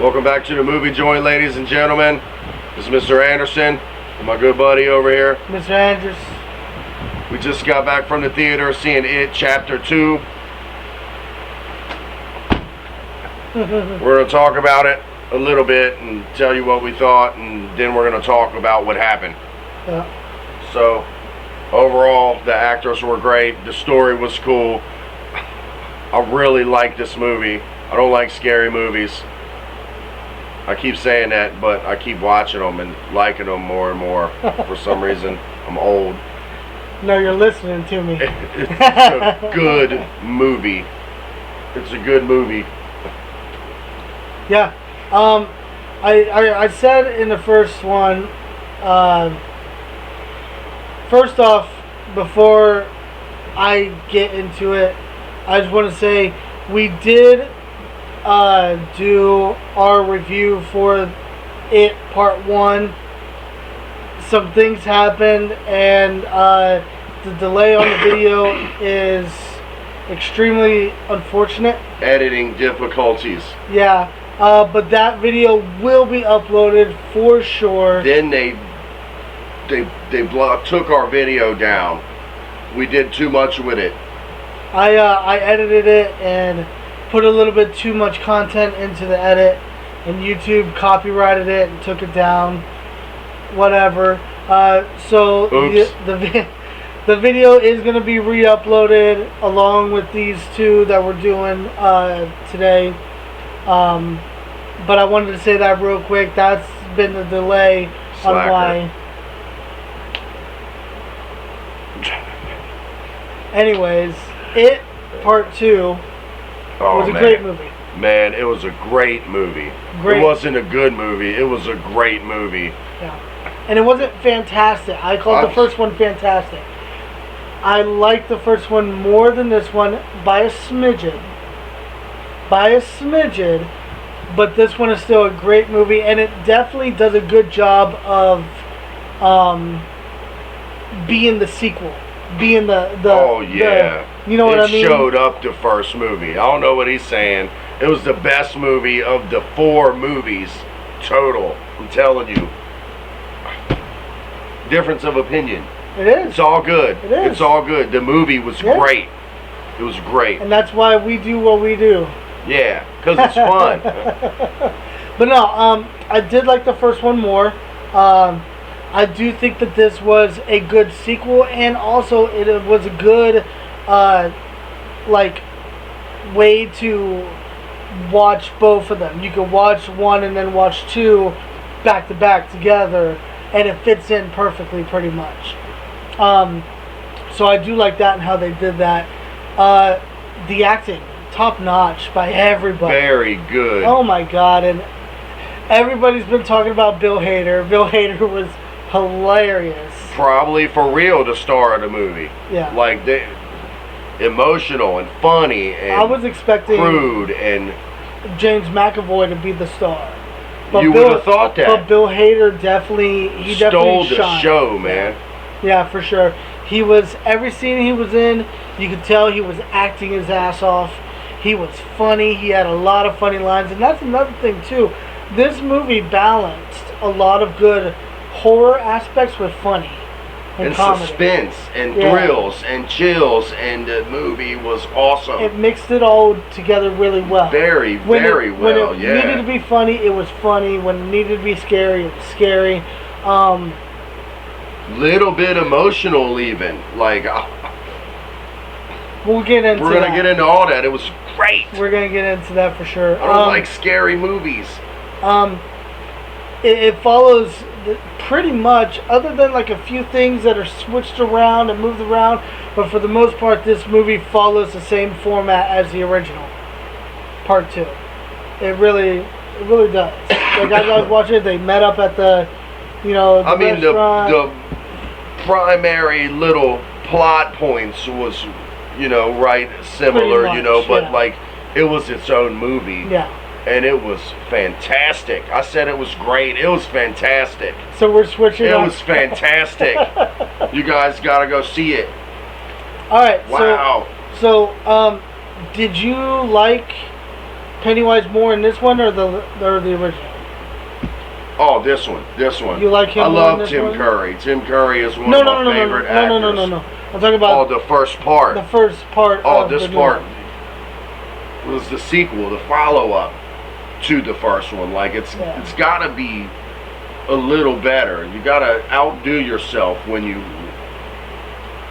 Welcome back to the Movie Joint, ladies and gentlemen. This is Mr. Anderson and my good buddy over here, Mr. Andrews. We just got back from the theater seeing It Chapter 2. We're going to talk about it a little bit and tell you what we thought, and then we're going to talk about what happened. Yeah. So, overall, the actors were great. The story was cool. I really like this movie. I don't like scary movies. I keep saying that, but I keep watching them and liking them more and more. For some reason, I'm old. No, you're listening to me. It's a good movie. It's a good movie. Yeah. I said in the first one, first off, before I get into it, I just want to say we did do our review for It Part 1. Some things happened, and the delay on the video is extremely unfortunate. Editing difficulties. Yeah, but that video will be uploaded for sure. Then they took our video down. We did too much with it. I edited it and put a little bit too much content into the edit, and YouTube copyrighted it and took it down. Whatever. So the video is going to be re-uploaded along with these two that we're doing today. But I wanted to say that real quick. That's been the delay on why. Anyways, It Part 2 was a great movie. Man, it was a great movie. It wasn't a good movie. It was a great movie. Yeah. And it wasn't fantastic. I called the first one fantastic. I liked the first one more than this one by a smidgen. But this one is still a great movie, and it definitely does a good job of being the sequel. Being you know what I mean? It showed up the first movie. I don't know what he's saying. It was the best movie of the 4 movies total. I'm telling you. Difference of opinion. It is. It's all good. It is. It's all good. The movie was great. It was great. And that's why we do what we do. Yeah, because it's fun. But no, I did like the first one more. I do think that this was a good sequel, and also it was a good way to watch both of them. You could watch one and then watch 2 back to back together, and it fits in perfectly pretty much. So I do like that and how they did that. The acting, top notch by everybody. Very good. Oh my god, and everybody's been talking about Bill Hader. Bill Hader was hilarious. Probably for real the star of the movie. Yeah. Like, emotional and funny and I was expecting crude and James McAvoy to be the star. But you would have thought that. But Bill Hader definitely stole the shined. show, man. Yeah, for sure. He was, every scene he was in, you could tell he was acting his ass off. He was funny. He had a lot of funny lines, and that's another thing too. This movie balanced a lot of good horror aspects with funny and comedy. Suspense and thrills and chills, and the movie was awesome. It mixed it all together really well. Very well. When it needed to be funny, it was funny. When it needed to be scary, it was scary. Little bit emotional, even. Like, we'll get into. We're gonna get into all that. It was great. We're gonna get into that for sure. I don't like scary movies. It follows pretty much, other than like a few things that are switched around and moved around, but for the most part, this movie follows the same format as the original, Part 2. It really does. Like, as I was watching it, they met up at the restaurant. The primary little plot points was, similar, much, but like, it was its own movie. Yeah. And it was fantastic. I said it was great. It was fantastic. So we're switching. It was fantastic. You guys gotta go see it. All right. Wow. So, did you like Pennywise more in this one or the original? Oh, this one. You like him I more in love this Tim one? Curry. Tim Curry is one No, of no, my no, no, favorite no, actors. no, no, no, no. I'm talking Oh, about the first part. the first part. Oh, of this the new part one. was the sequel, the follow-up to the first one. Like it's got to be a little better. You got to outdo yourself when you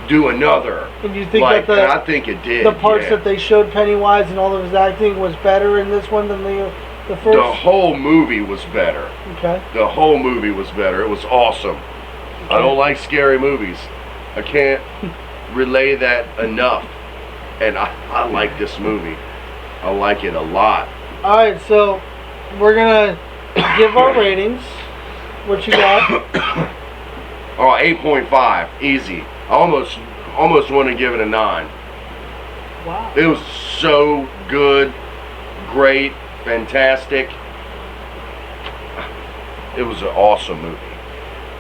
do another. And you think Like, that and I think it did. the parts yeah. that they showed Pennywise and all of his acting was better in this one than the first? The whole movie was better. Okay. The whole movie was better. It was awesome. Okay. I don't like scary movies. I can't relay that enough. And I like this movie. I like it a lot. Alright, so we're going to give our ratings. What you got? Oh, 8.5. Easy. I almost want to give it a 9. Wow. It was so good, great, fantastic. It was an awesome movie.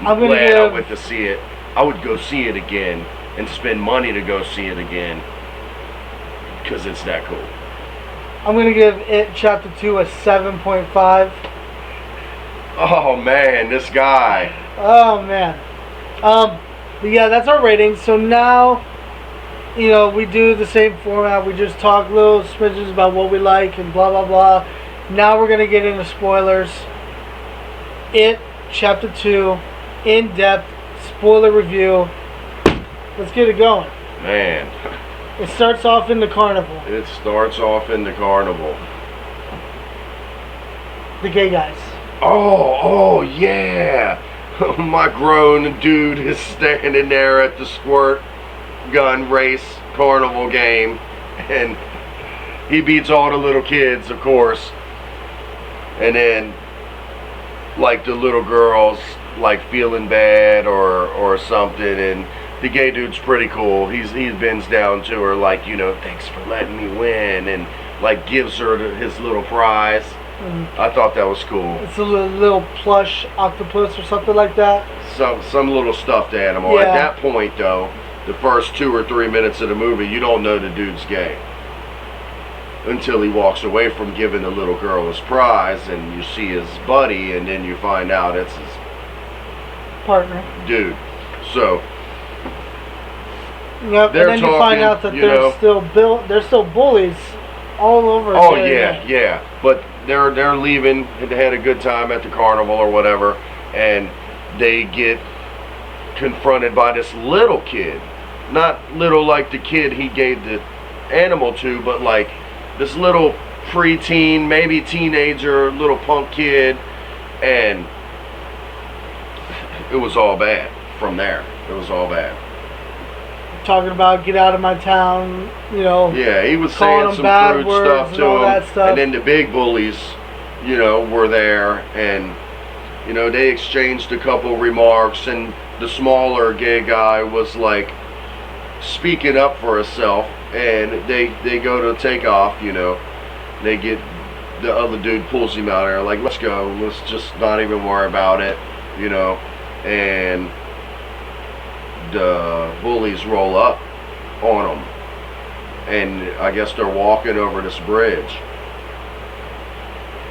I'm gonna glad I give- went to see it. I would go see it again and spend money to go see it again because it's that cool. I'm going to give It Chapter 2 a 7.5. Oh man, this guy. Oh, man. But yeah, that's our rating. So now, you know, we do the same format. We just talk little smidgens about what we like and blah, blah, blah. Now we're going to get into spoilers. It, Chapter 2, in-depth spoiler review. Let's get it going. Man, It starts off in the carnival. it starts off in the carnival. The gay guys. Oh yeah. My grown dude is standing there at the squirt gun race carnival game, and he beats all the little kids, of course. And then, like, the little girls, like, feeling bad or something, and the gay dude's pretty cool. He bends down to her, like, you know, thanks for letting me win, and, like, gives her his little prize. I thought that was cool. It's a little plush octopus or something like that. Some little stuffed animal. Yeah. At that point, though, the first 2 or 3 minutes of the movie, you don't know the dude's gay until he walks away from giving the little girl his prize, and you see his buddy, and then you find out it's his Partner. dude. So Yep. They're And then you find talking, out that you they're know. they're still bullies all over. oh Syria. yeah. But they're leaving. They had a good time at the carnival or whatever, and they get confronted by this little kid. Not little like the kid he gave the animal to, but like this little preteen, maybe teenager, little punk kid, and it was all bad from there. It was all bad. Talking about get out of my town, you know. Yeah, he was Calling saying them some bad crude words stuff and to all him, that stuff. and then the big bullies, you know, were there, and you know they exchanged a couple remarks, and the smaller gay guy was like speaking up for himself, and they go to take off, you know. They get the other dude pulls him out there like, let's go, let's just not even worry about it, you know, and the bullies roll up on them, and I guess they're walking over this bridge,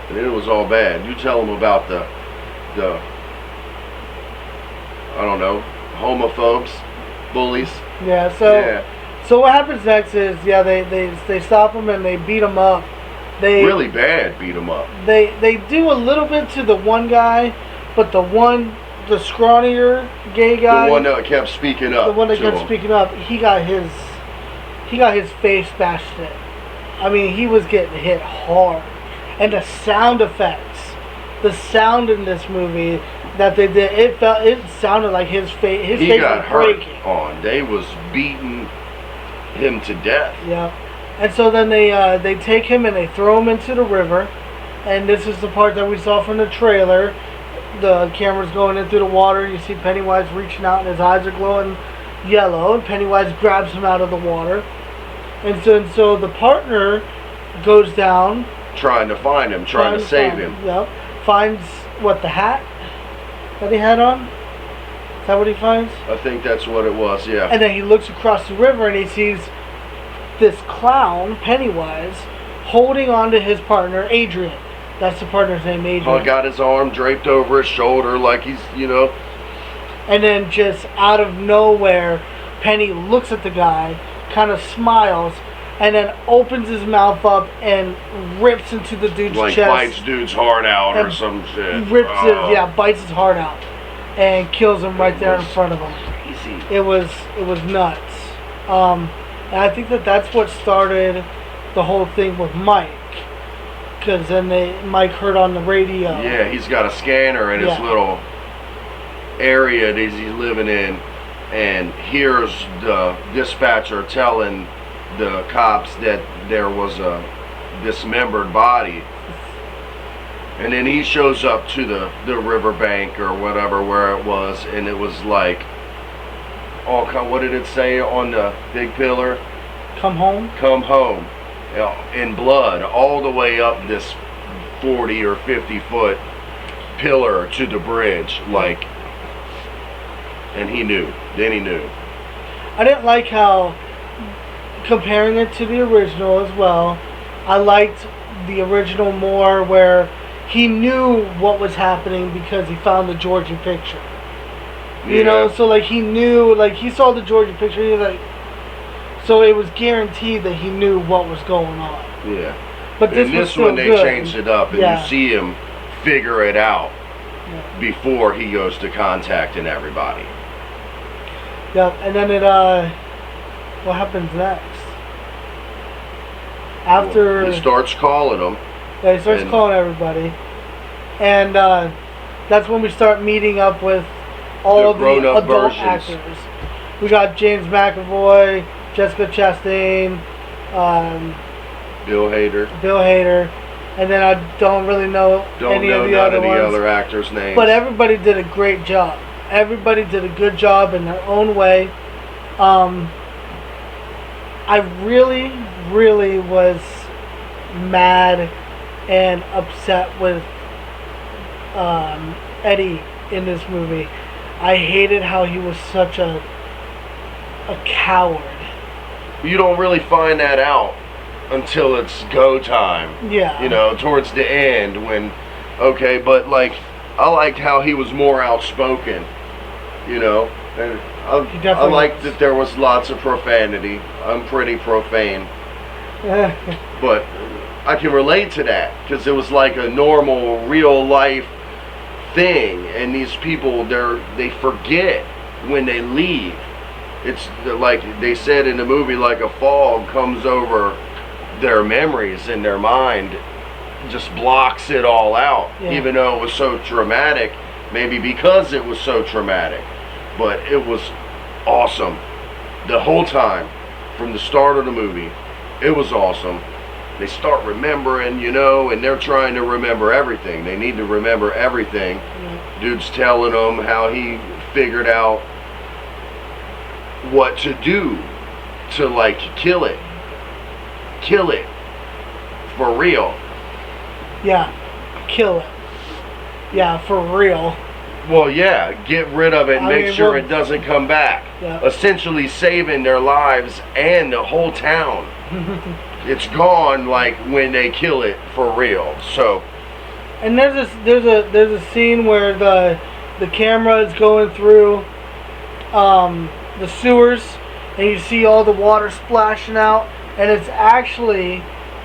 and it was all bad. You tell them about the I don't know, homophobes, bullies. Yeah. So Yeah, so what happens next is they stop him and they beat him up. They really bad. Beat them up. They do a little bit to the one guy, but the scrawnier gay guy, The one that kept speaking up. the one that to kept him. speaking up, he got his face bashed in. I mean, he was getting hit hard, and the sound effects, the sound in this movie that they did, it sounded like his face He got was hurt breaking. on. They was beating him to death. Yeah, and so then they take him and they throw him into the river, and this is the part that we saw from the trailer. The camera's going in through the water. You see Pennywise reaching out, and his eyes are glowing yellow. And Pennywise grabs him out of the water, and so the partner goes down, Trying to find him, trying to save find him. Yep, finds what, the hat that he had on. Is that what he finds? I think that's what it was. Yeah. And then he looks across the river and he sees this clown, Pennywise, holding on to his partner, Adrian. That's the partner's name, Adrian. Got his arm draped over his shoulder like he's, And then just out of nowhere, Penny looks at the guy, kind of smiles, and then opens his mouth up and rips into the dude's like chest. bites dude's heart out or And some shit. Rips it, bites his heart out, and kills him right there in front of him. Crazy. It was nuts. And I think that's what started the whole thing with Mike. Because then Mike heard on the radio. Yeah, he's got a scanner in his little area that he's living in, and hears the dispatcher telling the cops that there was a dismembered body. And then he shows up to the riverbank or whatever where it was, and it was like, what did it say on the big pillar? Come home? Come home. In blood all the way up this 40 or 50 foot pillar to the bridge, like, and he knew. Then he knew. I didn't like how, comparing it to the original as well, I liked the original more where he knew what was happening because he found the Georgie picture. You know, so like he knew, like he saw the Georgie picture, he was like, so it was guaranteed that he knew what was going on. Yeah. But in this one, they changed it up, and you see him figure it out before he goes to contacting everybody. Yeah, and then what happens next? After he starts calling them. Yeah, he starts calling everybody, and that's when we start meeting up with all the adult versions. Actors. We got James McAvoy, Jessica Chastain, Bill Hader, and then I don't really know any of the other actors' names. But everybody did a great job. Everybody did a good job in their own way. I really, really was mad and upset with Eddie in this movie. I hated how he was such a coward. You don't really find that out until it's go time. Yeah. You know, towards the end when, but like, I liked how he was more outspoken. You know, and I liked that there was lots of profanity. I'm pretty profane. But I can relate to that because it was like a normal, real life thing, and these people, they forget when they leave. It's like they said in the movie, like a fog comes over their memories and their mind just blocks it all out, even though it was so traumatic, maybe because it was so traumatic. But it was awesome the whole time from the start of the movie. It was awesome. They start remembering, and they're trying to remember everything. They need to remember everything. Dude's telling them how he figured out what to do to, like, kill it for real. Yeah, kill it. Yeah, for real. Well, yeah, get rid of it and make sure it doesn't come back. Yeah. Essentially saving their lives and the whole town. It's gone, like, when they kill it for real. So, and there's a scene where the camera is going through the sewers, and you see all the water splashing out, and it's actually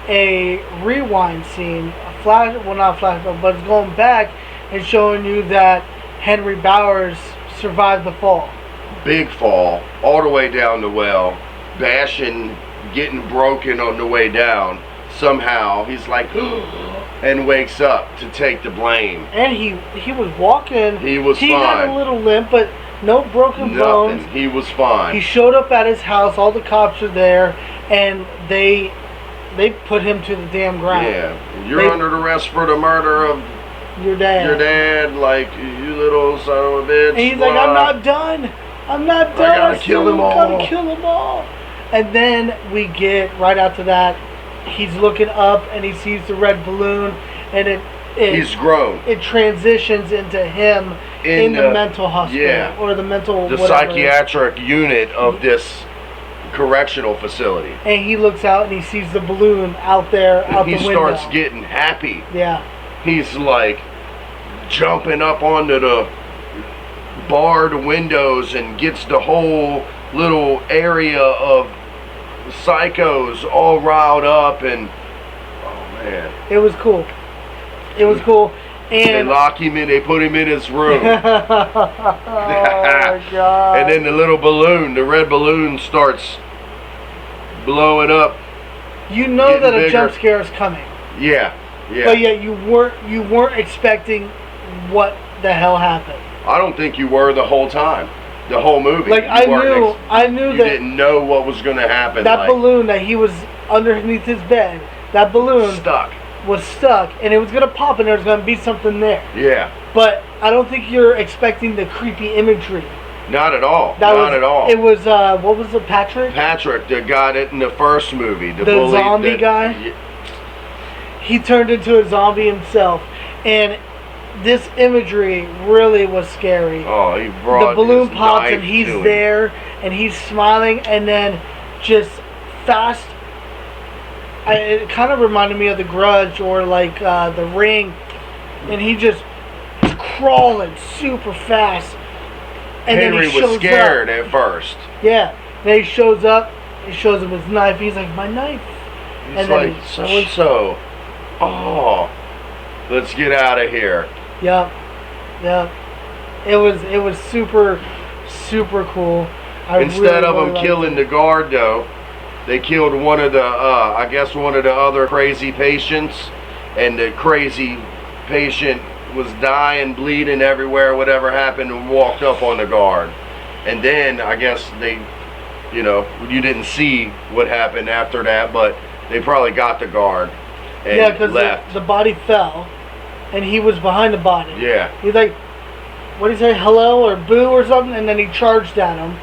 a rewind scene, not flashback, but it's going back and showing you that Henry Bowers survived the fall. Big fall, all the way down the well, bashing, getting broken on the way down. Somehow, he's like, and wakes up to take the blame. And he was walking. He was fine. He had a little limp, but no broken bones. He was fine. He showed up at his house, all the cops are there, and they put him to the damn ground. Yeah, you're under arrest for the murder of your dad, like, you little son of a bitch. And he's like, I'm not done. I gotta kill them all. And then we get, right after that, he's looking up and he sees the red balloon, and he's grown. It transitions into him in the mental hospital, or the mental, psychiatric unit of this correctional facility. And he looks out and he sees the balloon out there, out He the window. starts getting happy. Yeah. He's like jumping up onto the barred windows and gets the whole little area of psychos all riled up, and oh man, It was cool. It was cool. they And lock him in, they put him in his room. oh my god. And then the little balloon, the red balloon, starts blowing up. you know getting that a bigger. jump scare is coming. Yeah, yeah. But yet you weren't expecting what the hell happened. I don't think you were the whole time, the whole movie. Like You I weren't knew you that didn't know what was going to happen. that like, balloon that he was underneath his bed, that balloon stuck. was stuck and it was gonna pop and there was gonna be something there. Yeah, But I don't think you're expecting the creepy imagery. not at all. That Not was, at all. It was what was it, Patrick? Patrick, the guy that in the first movie, the The bully, zombie guy? He turned into a zombie himself, and this imagery really was scary. Oh, he brought The balloon his pops knife and he's to him. there and he's smiling and then just fast. It kind of reminded me of The Grudge or like The Ring, and he just is crawling super fast. And Henry then he was shows scared up. at first. Yeah. Then he shows up. He shows him his knife. He's like, my knife. He's And then like, he- so and so. Oh, let's get out of here. Yep. Yep. It was super cool. Instead of really them liked killing it. the guard, though, they killed one of the, I guess one of the other crazy patients, and the crazy patient was dying, bleeding everywhere, whatever happened, and walked up on the guard. And then, I guess they, you didn't see what happened after that, but they probably got the guard and Yeah, because left. the body fell, and he was behind the body. Yeah. He's like, what did he say, hello or boo or something? And then he charged at him,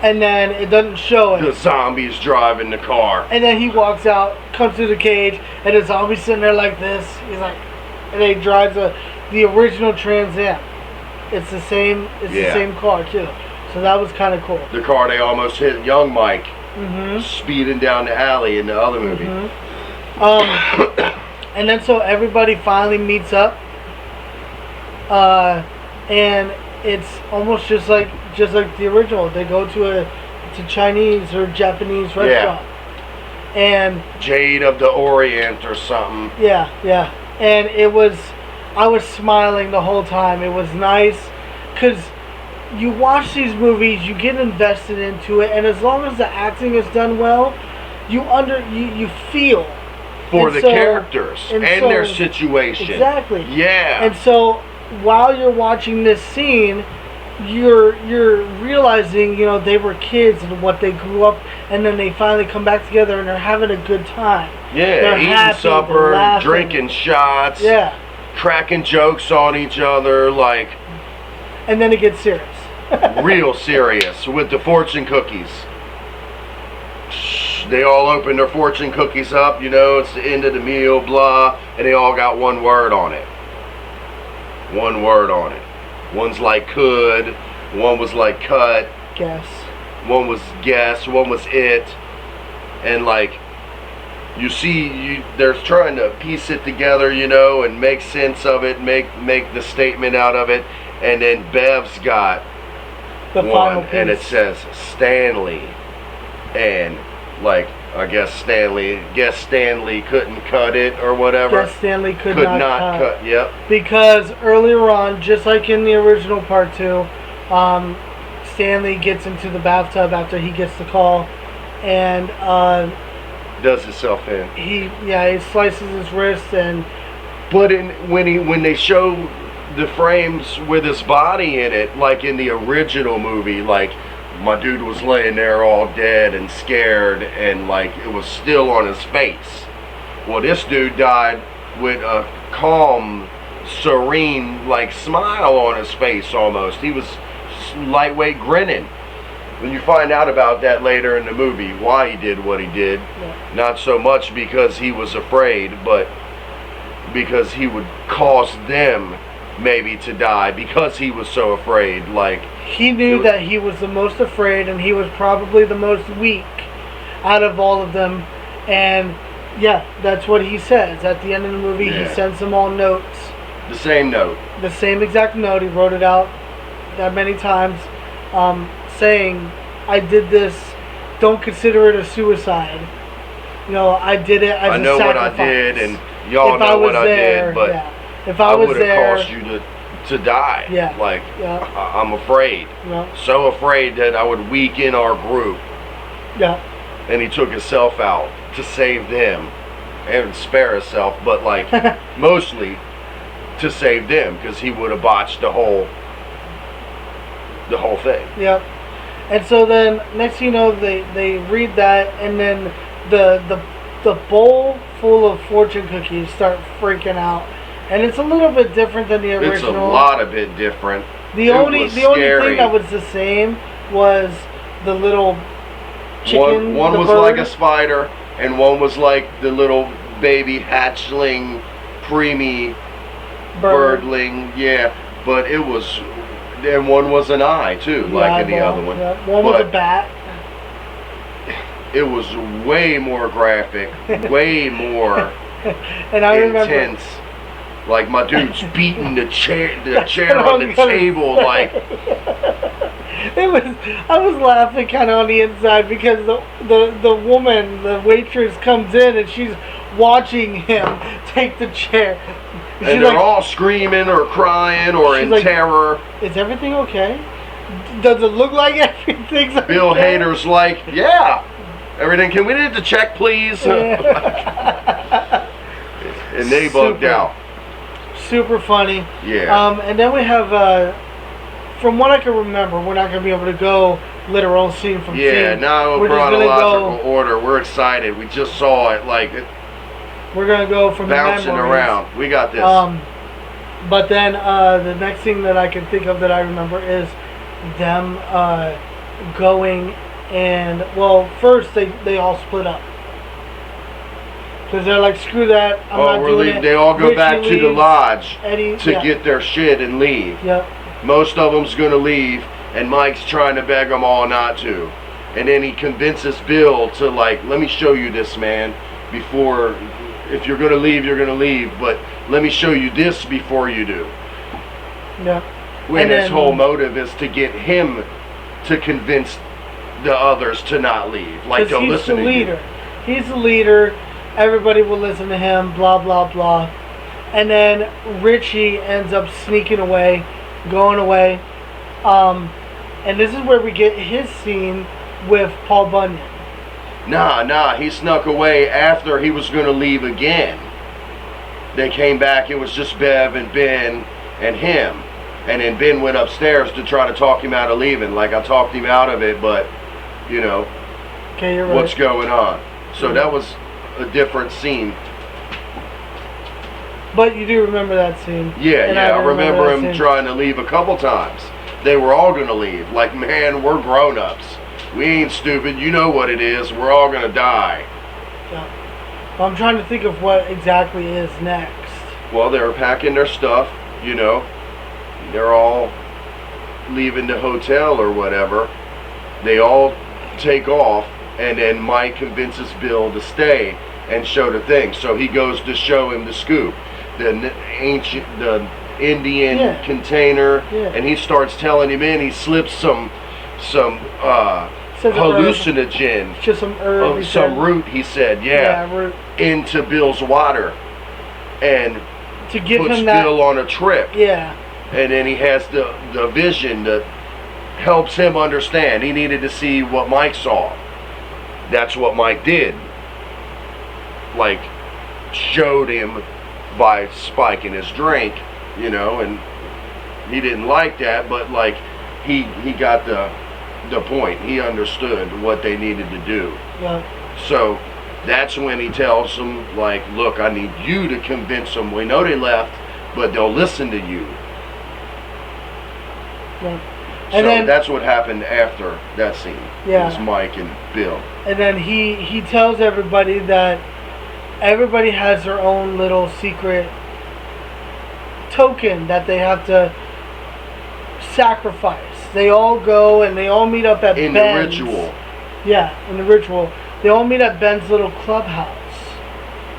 and then it doesn't show it. The zombies driving the car. And then he walks out, comes through the cage, and the zombie's sitting there like this. He's like, and then he drives the original Trans Am. It's the same. It's the Yeah. same car too. So that was kind of cool. The car they almost hit young Mike Mhm. speeding down the alley in the other movie. And then so everybody finally meets up, and it's almost just like the original. They go to a Chinese or Japanese restaurant, and Jade of the Orient or something. yeah, and I was smiling the whole time. It was nice, cause you watch these movies, you get invested into it, and as long as the acting is done well, you feel For And the so- characters and, and so- their situation. exactly. Yeah. And so while you're watching this scene, you're realizing, they were kids and what they grew up, and then they finally come back together and they're having a good time. yeah, they're eating happy, they're supper, laughing. drinking shots, Yeah. cracking jokes on each other, like And then it gets serious. real serious with the fortune cookies. They all open their fortune cookies up, it's the end of the meal, blah, and they all got one word on it. One word on it. One's like could, one was like cut, Guess. one was guess, one was it, and like you see, they're trying to piece it together, and make sense of it, make the statement out of it, and then Bev's got The final one, piece. and it says Stanley, and like I guess Stanley couldn't cut it or whatever. Guess Stanley could Could not not cut. cut. Yep. Because earlier on, just like in the original part 2, Stanley gets into the bathtub after he gets the call, and Does himself in. he slices his wrist, and But when they show the frames with his body in it, like in the original movie, like my dude was laying there all dead and scared, and like it was still on his face. Well, this dude died with a calm, serene, like smile on his face almost. He was lightweight grinning. When you find out about that later in the movie, why he did what he did, not so much because he was afraid, but because he would cause them maybe to die because he was so afraid. Like he knew that he was the most afraid, and he was probably the most weak. out of all of them. And yeah, that's what he says at the end of the movie. Yeah. He sends them all notes, The same note. the same exact note. He wrote it out that many times, saying, "I did this. Don't consider it a suicide. You know, I did it as I a know what I sacrifice. did, and y'all If I know was what I there, did, but yeah. If I I was would have there, caused you to die. Yeah. Like, Yeah. I'm afraid. yeah, So afraid that I would weaken our group." yeah, And he took himself out to save them and spare himself, but like mostly to save them, because he would have botched the whole thing. yeah. And so then, next thing you know, they read that, and then the bowl full of fortune cookies start freaking out, and it's a little bit different than the original. It's a lot of bit different. The It only was the only scary. thing that was the same was the little chicken. One the was bird. like a spider, and one was like the little baby hatchling, preemie bird. birdling. Yeah, but it was, and one was an eye too, The like in the eyeball, other one. yeah. One was a But bat. it was way more graphic, way more And I remember. intense. Like my dude's beating the chair That's what on I'm the gonna table. say. Like, I was laughing kind of on the inside because the woman, the waitress, comes in and she's watching him take the chair. and She's they're like, all screaming or crying or She's in like- terror. "Is everything okay? Does it look like everything's okay?" Bill Hader's like, yeah, everything. Can we get the check, please? Yeah. And they bugged Super. out. Super funny. Yeah. And then we have, from what I can remember, we're not going to be able to go literal scene from Yeah, scene. now We're just gonna chronological order. We're excited. We just saw it, like, We're going to go from bouncing the memories. around. We got this. But then the next thing that I can think of that I remember is them going and, well, first they all split up. Because they're like, screw that, I'm not we're doing leaving. it. They all go Richie back to the leaves, lodge Eddie, to yeah. get their shit and leave. Yep. Most of them's gonna leave, and Mike's trying to beg them all not to. And then he convinces Bill to, like, let me show you this, man, before, if you're gonna leave, you're gonna leave, but let me show you this before you do. Yeah. When And his then- whole motive is to get him to convince the others to not leave. Like, Because they'll he's listen the to leader. you. He's the leader. Everybody will listen to him. Blah blah blah. And then Richie ends up sneaking away, going away. And this is where we get his scene with Paul Bunyan. Nah, he snuck away after he was gonna leave again. They came back, it was just Bev and Ben and him. And then Ben went upstairs to try to talk him out of leaving. Like, I talked him out of it, but, you know, Okay, you're right. what's going on? So that was a different scene. But you do remember that scene. Yeah, And I remember that him scene. trying to leave a couple times. They were all gonna leave. Like, man, we're grown-ups. We ain't stupid. You know what it is. We're all gonna die. Yeah. Well, I'm trying to think of what exactly is next. Well, they were packing their stuff, you know. They're all leaving the hotel or whatever. They all take off, and then Mike convinces Bill to stay and show the thing. So he goes to show him the scoop, the Indian Yeah. container, Yeah. and he starts telling him in. He slips some Says a herb. hallucinogen, Just some herb. he some said. root. He said, Yeah, root. into Bill's water, and To give puts him that. Bill on a trip. Yeah. And then he has the vision that helps him understand. He needed to see what Mike saw. That's what Mike did. Like, showed him by spiking his drink, you know, and he didn't like that, but like he got the point. He understood what they needed to do. Yeah. So that's when he tells them, like, look, I need you to convince them. We know they left, but they'll listen to you. Yeah. So And then that's what happened after that scene. Yeah. It was Mike and Bill. And then he tells everybody that everybody has their own little secret token that they have to sacrifice. They all go and they all meet up at In the Ben's. ritual. Yeah, in the ritual. They all meet at Ben's little clubhouse.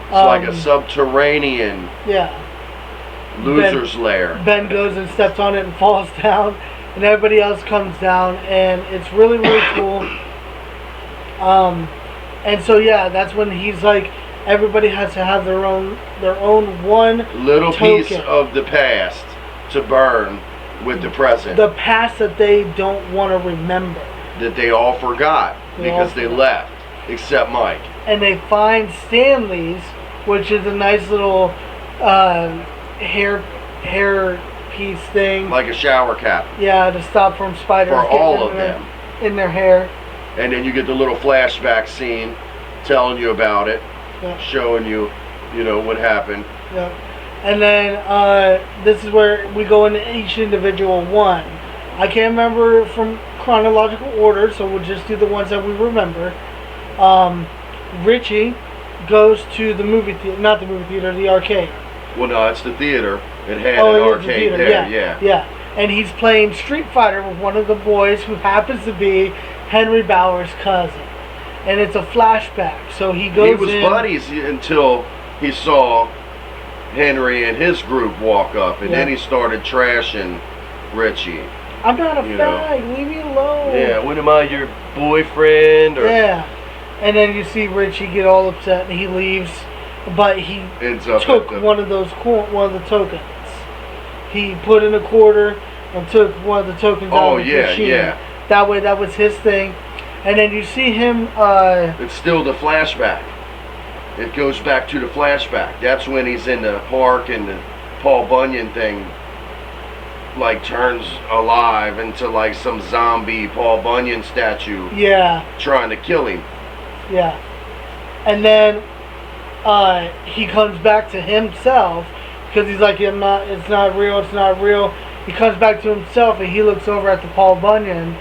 It's like a subterranean Yeah. loser's lair. Ben goes and steps on it and falls down, and everybody else comes down, and it's really, really cool. And so yeah, that's when he's like, everybody has to have their own one Little token. piece of the past to burn with the present. The past that they don't want to remember. That they all forgot because they left, except Mike. And they find Stanley's, which is a nice little hair piece thing. Like a shower cap. Yeah, to stop from spiders For all getting of them. in their hair. And then you get the little flashback scene telling you about it, Yeah. showing you, what happened. Yeah. And then this is where we go into each individual one. I can't remember from chronological order, so we'll just do the ones that we remember. Richie goes to the movie theater, not the movie theater, the arcade. Well, no, it's the theater. It had Oh, an it is the arcade theater, there, yeah. And he's playing Street Fighter with one of the boys who happens to be Henry Bauer's cousin. And it's a flashback, so he goes He was in. buddies until he saw Henry and his group walk up, and then he started trashing Richie. I'm not a you know. fag, leave me alone. Yeah, what am I, your boyfriend? Or Yeah. And then you see Richie get all upset and he leaves, but he ends up took at the, one of the tokens. He put in a quarter and took one of the tokens out of the machine. yeah. That way, that was his thing. And then you see him. It's still the flashback. It goes back to the flashback. That's when he's in the park and the Paul Bunyan thing like turns alive into like some zombie Paul Bunyan statue Yeah, trying to kill him. yeah. And then he comes back to himself because he's like, it's not real. He comes back to himself and he looks over at the Paul Bunyan,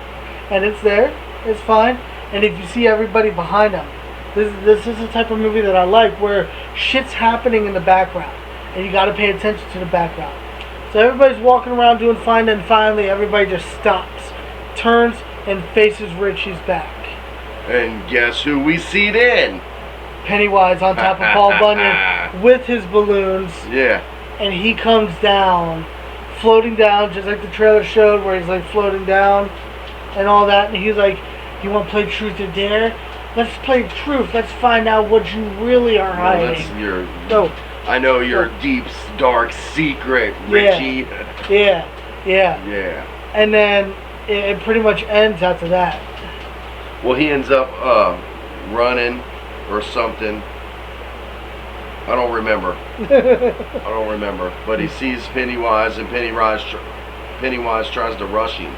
and it's there. It's fine. And if you see everybody behind him, this is the type of movie that I like, where shit's happening in the background, and you got to pay attention to the background. So everybody's walking around doing fine, and finally everybody just stops, turns, and faces Richie's back. And guess who we see then? Pennywise on top of Paul Bunyan with his balloons, Yeah. and he comes down, floating down, just like the trailer showed, where he's like floating down and all that. And he's like, "You want to play truth or dare? Let's play truth. Let's find out what you really are hiding." I know your deep, dark secret, Richie. Yeah. Yeah. And then it pretty much ends after that. Well, he ends up running or something. I don't remember. But he sees Pennywise, and Pennywise tries to rush him.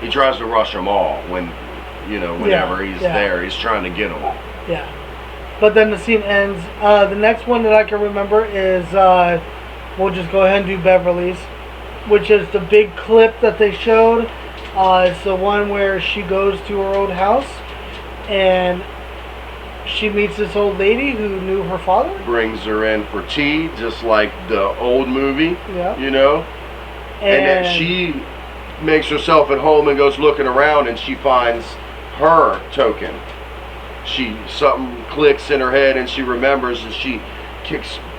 He tries to rush them all whenever he's there. He's trying to get them. Yeah. But then the scene ends. The next one that I can remember is, we'll just go ahead and do Beverly's, which is the big clip that they showed. It's the one where she goes to her old house and she meets this old lady who knew her father. Brings her in for tea, just like the old movie. Yeah. And then she makes herself at home and goes looking around, and she finds her token. Something clicks in her head, and she remembers, and she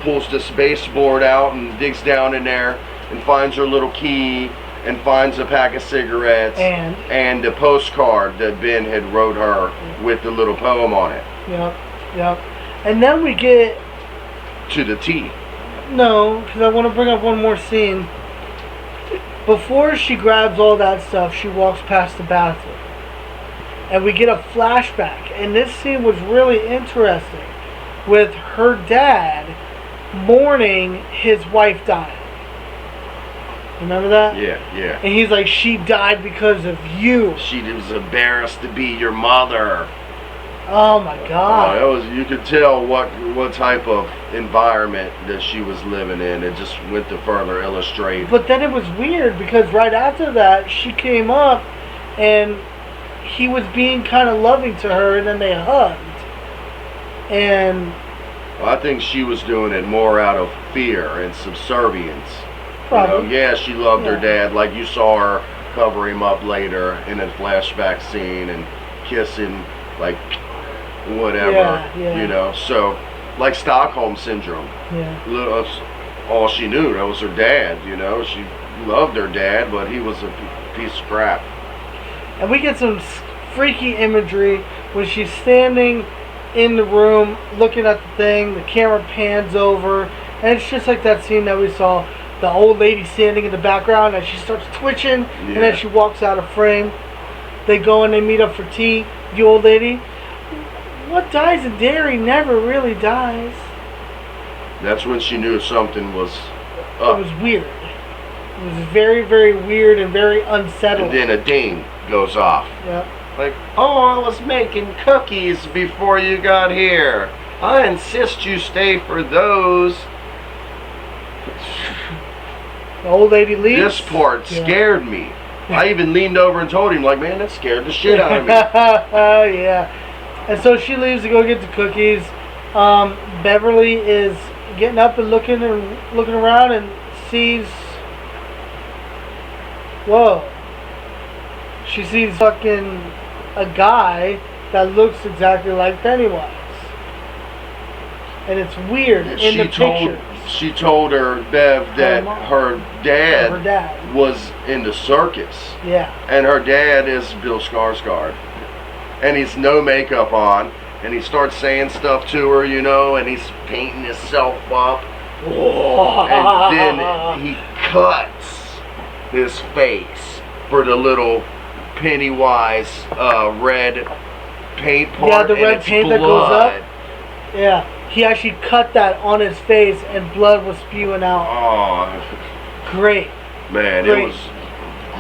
pulls this baseboard out and digs down in there and finds her little key and finds a pack of cigarettes and the postcard that Ben had wrote her with the little poem on it. Yep. And then we get to the tea. No, because I want to bring up one more scene. Before she grabs all that stuff, she walks past the bathroom. And we get a flashback. And this scene was really interesting, with her dad mourning his wife dying. Remember that? Yeah. And he's like, "She died because of you. She was embarrassed to be your mother." Oh my God. You could tell what type of environment that she was living in. It just went to further illustrate. But then it was weird, because right after that, she came up and he was being kind of loving to her, and then they hugged. And I think she was doing it more out of fear and subservience. probably. She loved her dad, like you saw her cover him up later in a flashback scene and kissing, like whatever, Yeah. you know. So, like Stockholm syndrome. Yeah. That's all she knew. That was her dad, you know. She loved her dad, but he was a piece of crap. And we get some freaky imagery when she's standing in the room looking at the thing. The camera pans over, and it's just like that scene that we saw. The old lady standing in the background, and she starts twitching, and then she walks out of frame. They go and they meet up for tea. The old lady. What dies in dairy never really dies. That's when she knew something was up. It was weird. It was very, very weird and very unsettling. And then a ding goes off. Yeah. Like, oh, I was making cookies before you got here. I insist you stay for those. The old lady leaves. This part scared me. I even leaned over and told him, like, man, that scared the shit out of me. Yeah. And so she leaves to go get the cookies. Beverly is getting up and looking around and sees. Whoa. She sees fucking a guy that looks exactly like Pennywise. And it's weird in the pictures. She told her, Bev, that her dad was in the circus. Yeah. And her dad is Bill Skarsgård. And he's no makeup on. And he starts saying stuff to her, you know, and he's painting himself up. And then he cuts his face for the little Pennywise red paint part. Yeah, the red paint that goes up. Yeah. He actually cut that on his face and blood was spewing out. Oh. Great. Man, Great. It was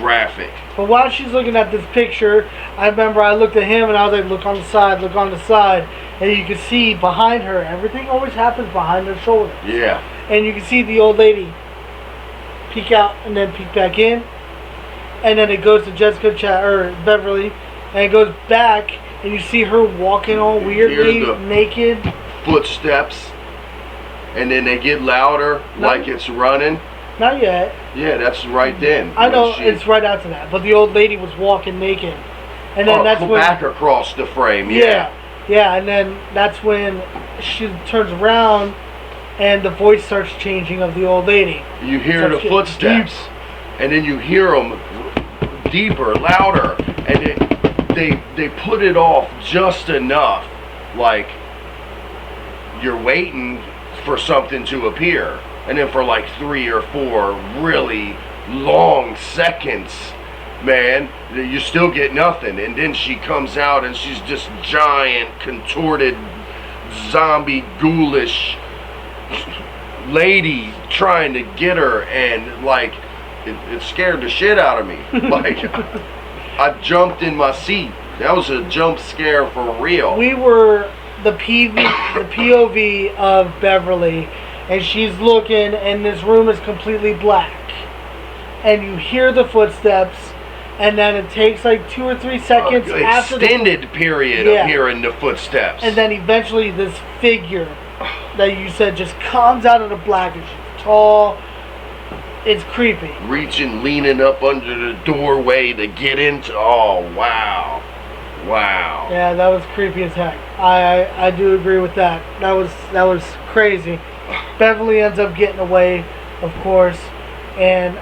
graphic. But while she's looking at this picture, I remember I looked at him and I was like, look on the side, look on the side. And you can see behind her, everything always happens behind her shoulder. Yeah. And you can see the old lady peek out and then peek back in. And then it goes to Beverly. And it goes back and you see her walking all weirdly, naked. Footsteps. And then they get louder, like it's running. Not yet. Yeah, that's right then. I know it's right after that, but the old lady was walking naked, and then that's when back across the frame. Yeah, and then that's when she turns around, and the voice starts changing of the old lady. You hear the footsteps, and then you hear them deeper, louder, and they put it off just enough, like you're waiting for something to appear. And then for like 3 or 4 really long seconds, man, you still get nothing. And then she comes out and she's just giant, contorted, zombie, ghoulish lady trying to get her. And like, it scared the shit out of me. Like, I jumped in my seat. That was a jump scare for real. We were the POV of Beverly. And she's looking, and this room is completely black. And you hear the footsteps, and then it takes like 2 or 3 seconds after extended period of hearing the footsteps. And then eventually this figure that you said just comes out of the black. And she's tall. It's creepy. Reaching, leaning up under the doorway to get into. Oh, wow. Wow. Yeah, that was creepy as heck. I do agree with that. That was crazy. Beverly ends up getting away, of course, and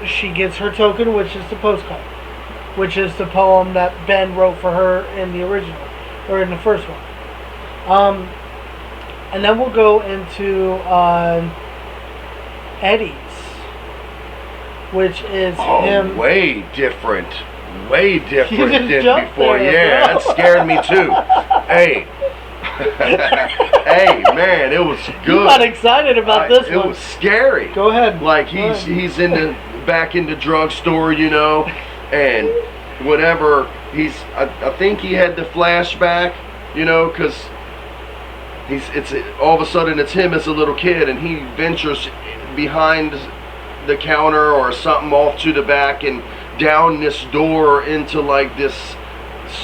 she gets her token, which is the postcard, which is the poem that Ben wrote for her in the original, or in the first one. And then we'll go into Eddie's, which is him. Way different than before. There, yeah, that scared me too. Hey. Hey man, it was good. You got excited about this one. It was scary. Go ahead. Like he's back in the drugstore, you know, and whatever. I think he had the flashback, you know, because it's all of a sudden it's him as a little kid, and he ventures behind the counter or something off to the back and down this door into like this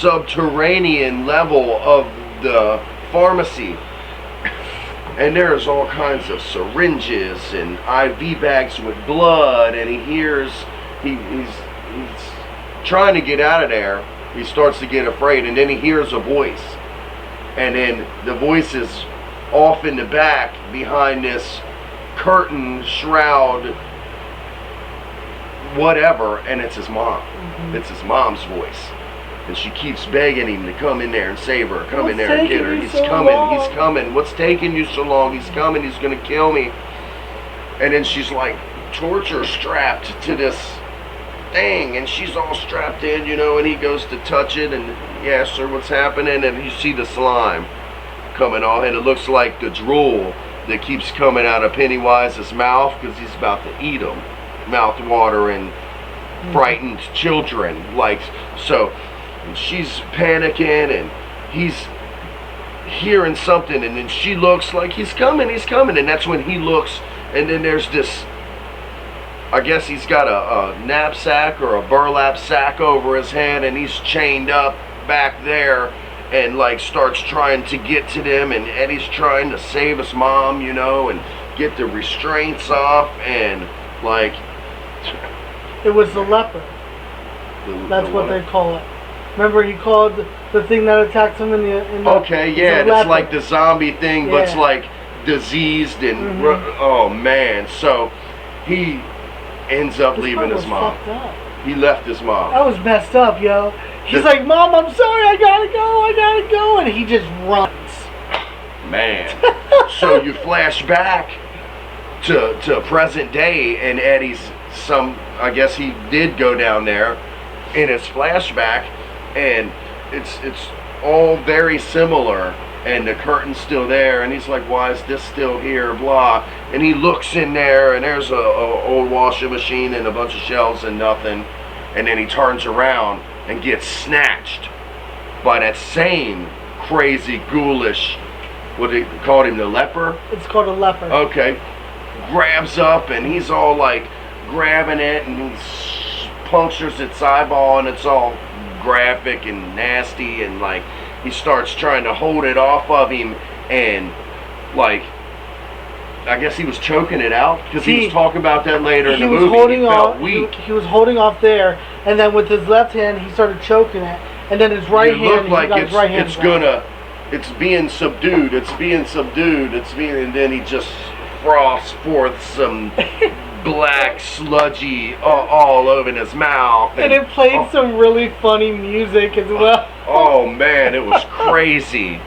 subterranean level of the pharmacy, and there's all kinds of syringes and IV bags with blood, and he hears he's trying to get out of there. He starts to get afraid, and then he hears a voice, and then the voice is off in the back behind this curtain, shroud, whatever, and it's his mom. It's his mom's voice. And she keeps begging him to come in there and save her. Come in there and get her. He's coming. He's coming. What's taking you so long? He's coming. He's going to kill me. And then she's like torture strapped to this thing. And she's all strapped in, you know, and he goes to touch it and he asks her what's happening. And you see the slime coming on. And it looks like the drool that keeps coming out of Pennywise's mouth because he's about to eat him. Mouth watering, frightened children. Like, so... And she's panicking and he's hearing something, and then she looks like he's coming, and that's when he looks, and then there's this, I guess he's got a knapsack or a burlap sack over his head, and he's chained up back there and like starts trying to get to them, and Eddie's trying to save his mom, you know, and get the restraints off, and like it was the leper. That's what they call it. Remember, he called the thing that attacked him in the okay, yeah, and it's like the zombie thing, but it's like diseased and oh man. So he ends up leaving his mom. He left his mom. That was messed up, yo. He's like, Mom, I'm sorry, I gotta go, and he just runs. Man. So you flash back to present day, and Eddie's I guess he did go down there in his flashback. And it's all very similar, and the curtain's still there, and he's like, why is this still here, blah, and he looks in there, and there's a old washing machine and a bunch of shelves and nothing, and then he turns around and gets snatched by that same crazy, ghoulish, what they called him, the leper? It's called a leper. Okay. Grabs up, and he's all like grabbing it, and he punctures its eyeball, and it's all graphic and nasty, and like he starts trying to hold it off of him, and like I guess he was choking it out because he was talking about that later in the movie. He felt weak. He was holding off there, and then with his left hand he started choking it, and then his right hand. It looked like it's being subdued, and then he just frosts forth some black sludgy all over in his mouth, and it played some really funny music as well. Oh man, it was crazy.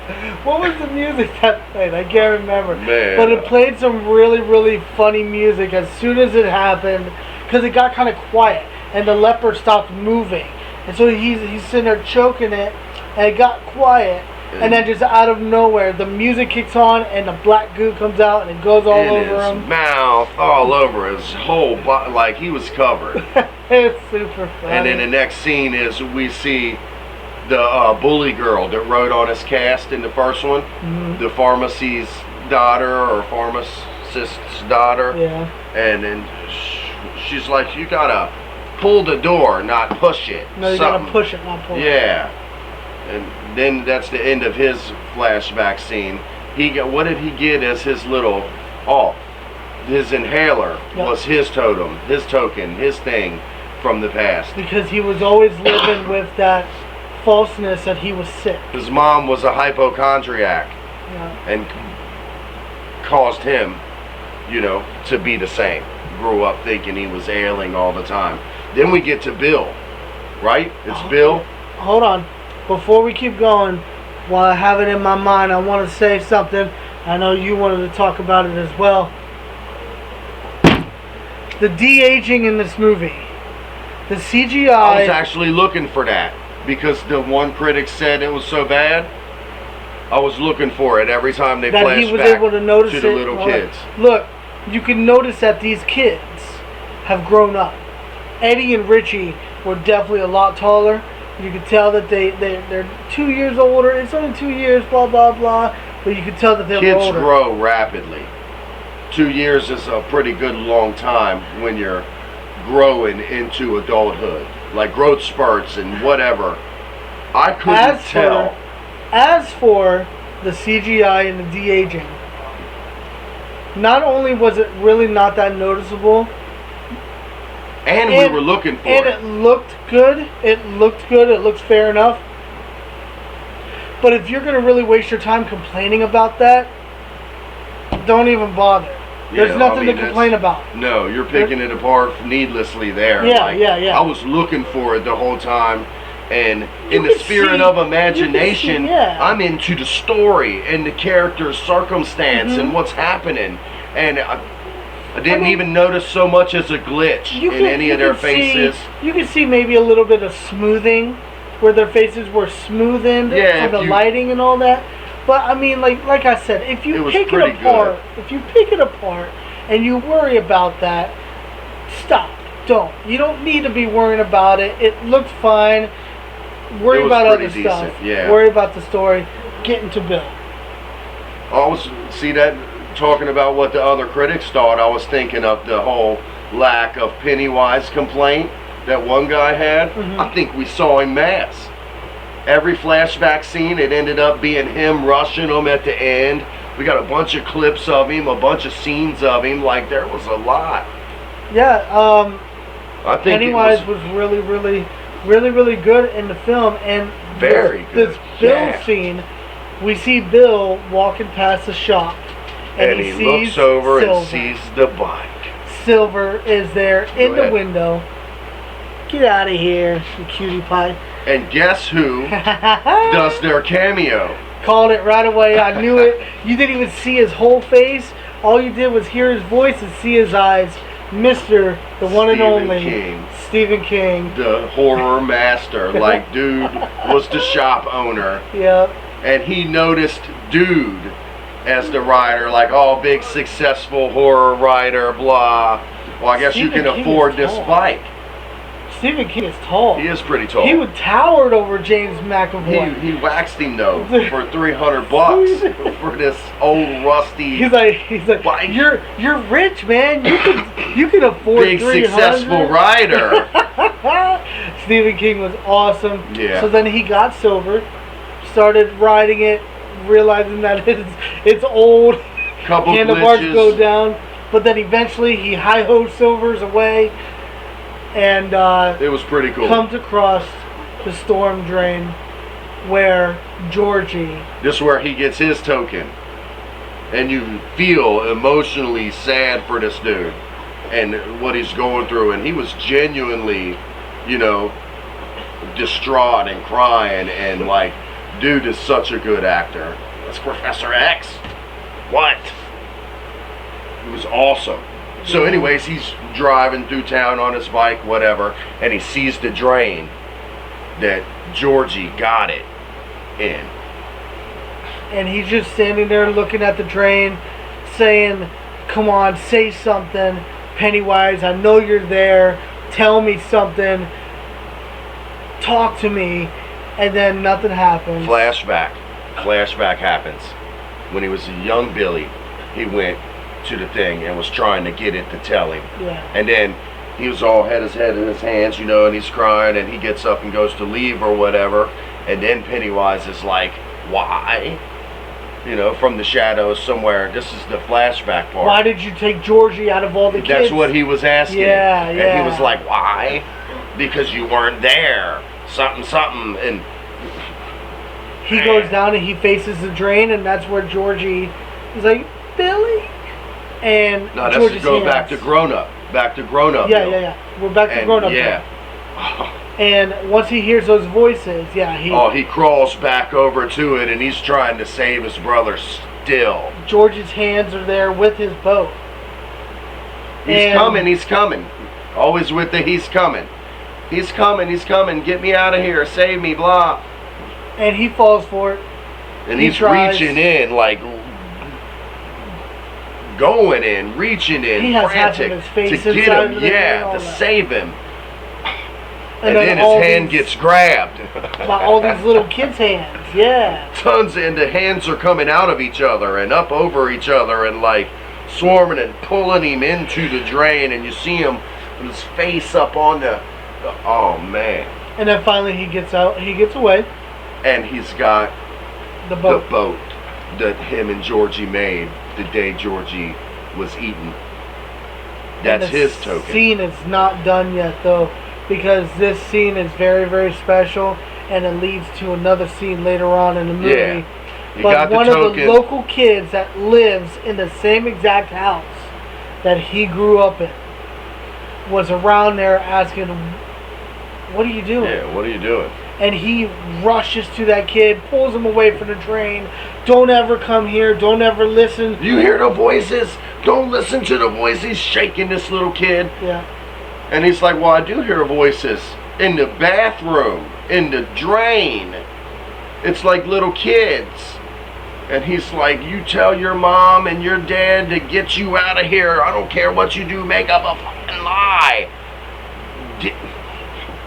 What was the music that played? I can't remember. Man. But it played some really, really funny music as soon as it happened, because it got kind of quiet and the leper stopped moving, and so he's sitting there choking it, and it got quiet. And then just out of nowhere, the music kicks on, and the black goo comes out, and it goes all over him. His mouth, all over his whole body, like he was covered. It's super funny. And then the next scene is we see the bully girl that rode on his cast in the first one, the pharmacy's daughter or pharmacist's daughter. Yeah. And then she's like, you gotta pull the door, not push it. No, you gotta push it, not pull it. Yeah. And then that's the end of his flashback scene. What did he get as his little his inhaler was his totem, his token, his thing from the past. Because he was always living with that falseness that he was sick. His mom was a hypochondriac and caused him, you know, to be the same. Grew up thinking he was ailing all the time. Then we get to Bill, right? It's Bill. Hold on. Before we keep going, while I have it in my mind, I want to say something. I know you wanted to talk about it as well. The de-aging in this movie. The CGI... I was actually looking for that because the one critic said it was so bad. I was looking for it every time they flashed he was back able to notice to the little kids. Look, you can notice that these kids have grown up. Eddie and Richie were definitely a lot taller. You could tell that they're 2 years older. It's only 2 years, blah, blah, blah. But you could tell that they're older. Kids grow rapidly. 2 years is a pretty good long time when you're growing into adulthood. Like growth spurts and whatever. I couldn't tell. As for the CGI and the de-aging, not only was it really not that noticeable, and we were looking for it. And it looked good. It looked fair enough. But if you're gonna really waste your time complaining about that, don't even bother. There's Yeah, nothing I mean, to complain about. No, you're picking it apart needlessly there. Yeah, yeah. I was looking for it the whole time, and in the can spirit see- of you can imagination, see, yeah. I'm into the story and the character's circumstance Mm-hmm. and what's happening. And I didn't mean, even notice so much as a glitch in any of their faces. You can see maybe a little bit of smoothing, where their faces were smoothened Yeah, from if the you- lighting and all that. But I mean, like I said, if It you was pick it pretty apart, and you worry about that, stop. Don't. You don't need to be worrying about it. It looked fine. Worry It was about other pretty stuff. decent, yeah. Worry about the story. Getting to Bill. I was see that talking about what the other critics thought. I was thinking of the whole lack of Pennywise complaint that one guy had. Mhm. I think we saw him mass. Every flashback scene, it ended up being him rushing them at the end. We got a bunch of clips of him, a bunch of scenes of him. Like there was a lot. Yeah. I think Pennywise it was was really good in the film, and Very good, This Bill yeah. scene, we see Bill walking past the shop, and he looks over Silver. and sees the bike. Silver is there in the ahead. window. Get out of here, you cutie pie. And guess who does their cameo? Called it right away. I knew it. You didn't even see his whole face. All you did was hear his voice and see his eyes. Mr. the one and Stephen only King. Stephen King. The horror master. Like, dude was the shop owner, Yep. and he noticed dude as the writer, like, oh, big successful horror writer, blah. Well, I guess you Stephen can King afford is this tall. bike. Stephen King is tall. He is pretty tall. He would towered over James McAvoy. He waxed him though for $300 for this old rusty He's like, Bike. you're rich, man. You can afford big $300. successful rider. Stephen King was awesome. Yeah. So then he got Silver, started riding it, realizing that it's old. Couple Handlebars glitches. go down, but then eventually he hi-ho Silver's away, and It was pretty cool. comes across the storm drain where Georgie. This is where he gets his token. And you feel emotionally sad for this dude and what he's going through. And he was genuinely, distraught and crying. And like, dude is such a good actor. That's Professor X. What? It was awesome. So anyways, he's driving through town on his bike, whatever, and he sees the drain that Georgie got it in. And he's just standing there looking at the drain, saying, "Come on, say something, Pennywise. I know you're there. Tell me something. Talk to me." And then nothing happens. Flashback happens. When he was a young Billy, he went to the thing and was trying to get it to tell him. Yeah. And then he was all had his head in his hands, and he's crying, and he gets up and goes to leave or whatever. And then Pennywise is like, why? From the shadows somewhere. This is the flashback part. Why did you take Georgie out of all the kids? That's what he was asking. Yeah, And yeah. he was like, why? Because you weren't there. Something. And He goes down and he faces the drain, and that's where Georgie is like, "Billy?" And no, that's Georgie's go hands. back to grown up. Yeah. We're back to And grown up. yeah. And once he hears those voices, He crawls back over to it, and he's trying to save his brother still. George's hands are there with his boat. He's coming. Always with the he's coming. He's coming. Get me out of here. Save me, blah. And he falls for it. And He he's tries. reaching in, like, going in, reaching in, He has half of frantic his face to get inside him, of it and all to that. save him. And then his all hand these- gets grabbed. by all these little kids' hands. Yeah. Tons, and the hands are coming out of each other and up over each other and like swarming and pulling him into the drain, and you see him with his face up on the oh man. And then finally he gets out. He gets away. And he's got The boat. the boat that him and Georgie made the day Georgie was eaten. That's And the his token. Scene is not done yet though, because this scene is very, very special, and it leads to another scene later on in the movie. Yeah. You But got the one token. of the local kids that lives in the same exact house that he grew up in was around there asking, "What are you doing?" Yeah, what are you doing? And he rushes to that kid, pulls him away from the train. "Don't ever come here. Don't ever listen." You hear the voices? Don't listen to the voices. Shaking this little kid. Yeah. And he's like, well, I do hear voices in the bathroom, in the drain. It's like little kids. And he's like, you tell your mom and your dad to get you out of here. I don't care what you do. Make up a fucking lie.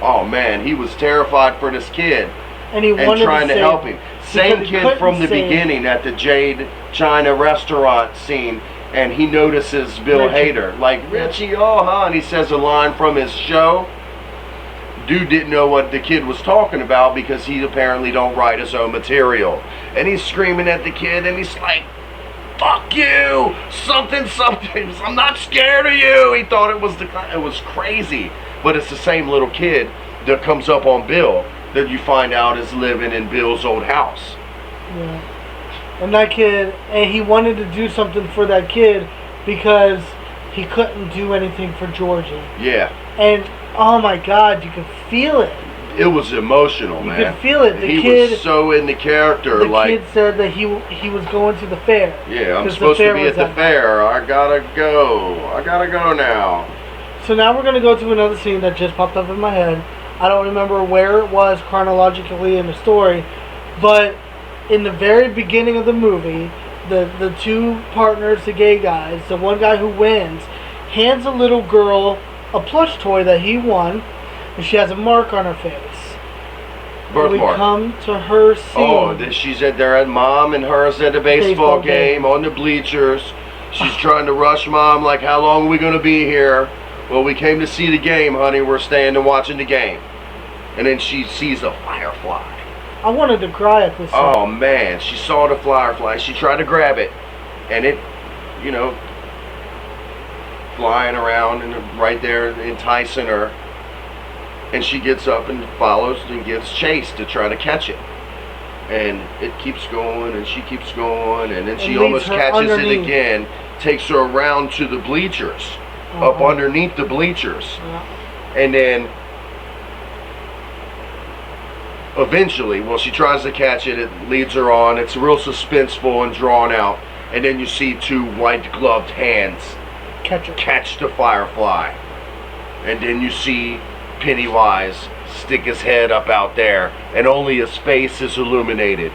Oh, man, he was terrified for this kid. And he And wanted trying to save help him. him. Same Because he kid from the couldn't save beginning at the Jade China restaurant scene. And he notices Bill Richie. Hader. Like, Richie, oh, huh? And he says a line from his show. Dude didn't know what the kid was talking about because he apparently don't write his own material. And he's screaming at the kid and he's like, fuck you! Something. I'm not scared of you! He thought it was crazy. But it's the same little kid that comes up on Bill that you find out is living in Bill's old house. Yeah. And that kid, and he wanted to do something for that kid because he couldn't do anything for Georgie. Yeah. And oh my God, you could feel it. It was emotional, man. You could feel it. The he kid was so in the character. The like, kid said that he was going to the fair. yeah, I'm 'Cause the supposed to fair be was at the that fair. I gotta go now. So now we're going to go to another scene that just popped up in my head. I don't remember where it was chronologically in the story, but in the very beginning of the movie, the two partners, the gay guys, the one guy who wins, hands a little girl a plush toy that he won, and she has a mark on her face. We Birthmark. come to her scene. Oh, she's at there at mom and hers at the baseball game on the bleachers. She's trying to rush mom like, how long are we going to be here? Well, we came to see the game, honey. We're staying and watching the game. And then she sees a firefly. I wanted to cry at this scene. Oh, man. She saw the firefly. She tried to grab it. And it, flying around and right there enticing her. And she gets up and follows and gets chased to try to catch it. And it keeps going and she keeps going. And then she leads almost her catches underneath. it again. Takes her around to the bleachers. Up underneath the bleachers. Yeah. And then eventually, well, she tries to catch it. It leads her on. It's real suspenseful and drawn out. And then you see two white-gloved hands catch the firefly. And then you see Pennywise stick his head up out there. And only his face is illuminated.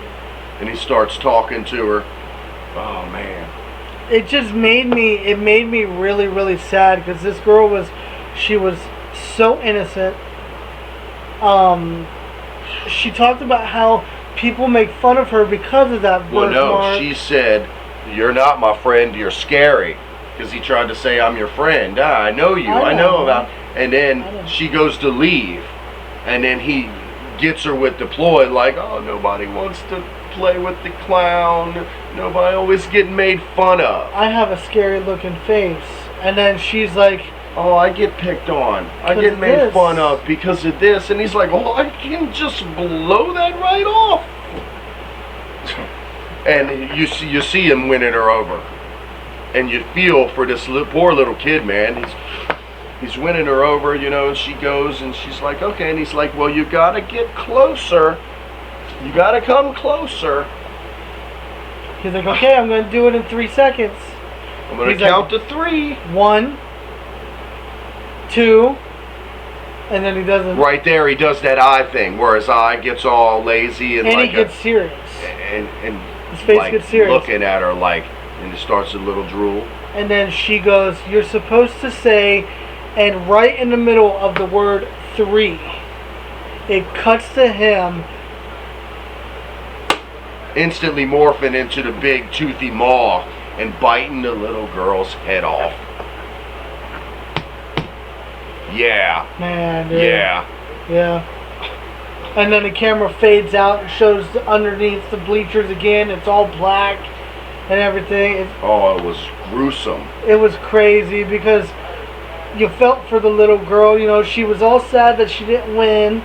And he starts talking to her. Oh, man. It just made me really, really sad because this girl was so innocent. She talked about how people make fun of her because of that Well, birthmark. no, she said, you're not my friend, you're scary. Because he tried to say, I'm your friend. I know you, I know about. And then she goes to leave. And then he gets her with the ploy, like, oh, nobody wants to play with the clown. Nobody always getting made fun of. I have a scary looking face. And then she's like, oh, I get picked on. I get made fun of because of this. And he's like, oh, I can just blow that right off. And you see him winning her over. And you feel for this poor little kid, man. He's winning her over, and she goes and she's like, okay. And he's like, well, you got to get closer. You got to come closer. He's like, okay, I'm going to do it in 3 seconds. I'm going to count to 3. 1, 2, and then he doesn't. Right there, he does that eye thing where his eye gets all lazy and like he gets serious. And his face like gets serious. looking at her like, and it starts a little drool. And then she goes, you're supposed to say, and right in the middle of the word 3, it cuts to him instantly morphing into the big toothy maw and biting the little girl's head off. Yeah. Man, dude. Yeah. Yeah. And then the camera fades out and shows underneath the bleachers again. It's all black and everything. Oh, it was gruesome. It was crazy because you felt for the little girl. She was all sad that she didn't win.